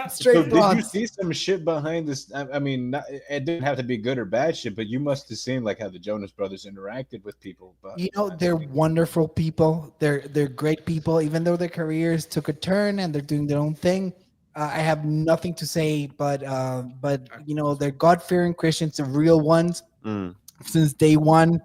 Straight. So did you see some shit behind this? I mean, it didn't have to be good or bad shit, but you must have seen like how the Jonas Brothers interacted with people. But they're wonderful people. They're great people, even though their careers took a turn and they're doing their own thing. I have nothing to say, but they're God-fearing Christians, the real ones, since day one.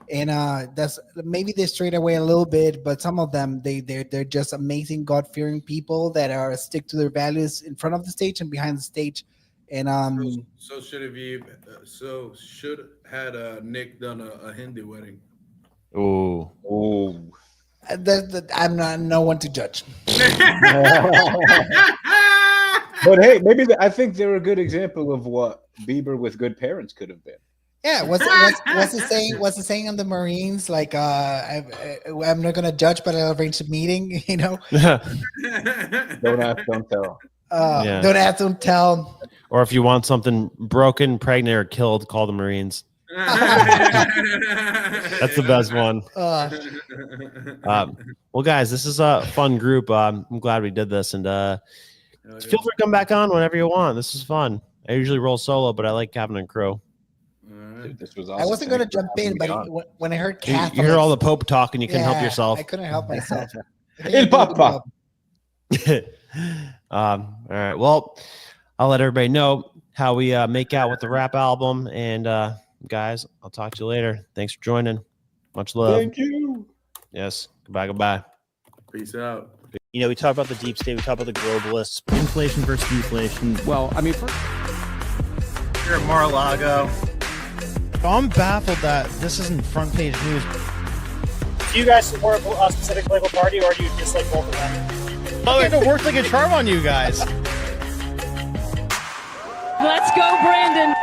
And that's maybe they strayed away a little bit, but some of them they're just amazing God-fearing people that are stick to their values in front of the stage and behind the stage. And should had Nick done a Hindu wedding? Oh. I'm not no one to judge. But hey, maybe I think they're a good example of what Bieber with good parents could have been. Yeah, what's the saying? What's the saying on the Marines? Like, I'm not gonna judge, but I'll arrange a meeting. You know. Don't ask, don't tell. Don't ask, don't tell. Or if you want something broken, pregnant, or killed, call the Marines. That's the best one. Well, guys, this is a fun group. I'm glad we did this, and feel free to come back on whenever you want. This is fun. I usually roll solo, but I like having a crew. Dude, this was awesome. I wasn't going to jump in, but when I heard Catholics, you hear all the Pope talking, you couldn't help yourself. I couldn't help myself. Il Papa. All right. Well, I'll let everybody know how we make out with the rap album. And guys, I'll talk to you later. Thanks for joining. Much love. Thank you. Yes. Goodbye. Peace out. You know, we talked about the deep state. We talked about the globalists. Inflation versus deflation. Well, I mean, Here at Mar-a-Lago. I'm baffled that this isn't front page news. Do you guys support a specific political party, or do you dislike both of them? Oh, it worked like a charm on you guys. Let's go, Brandon.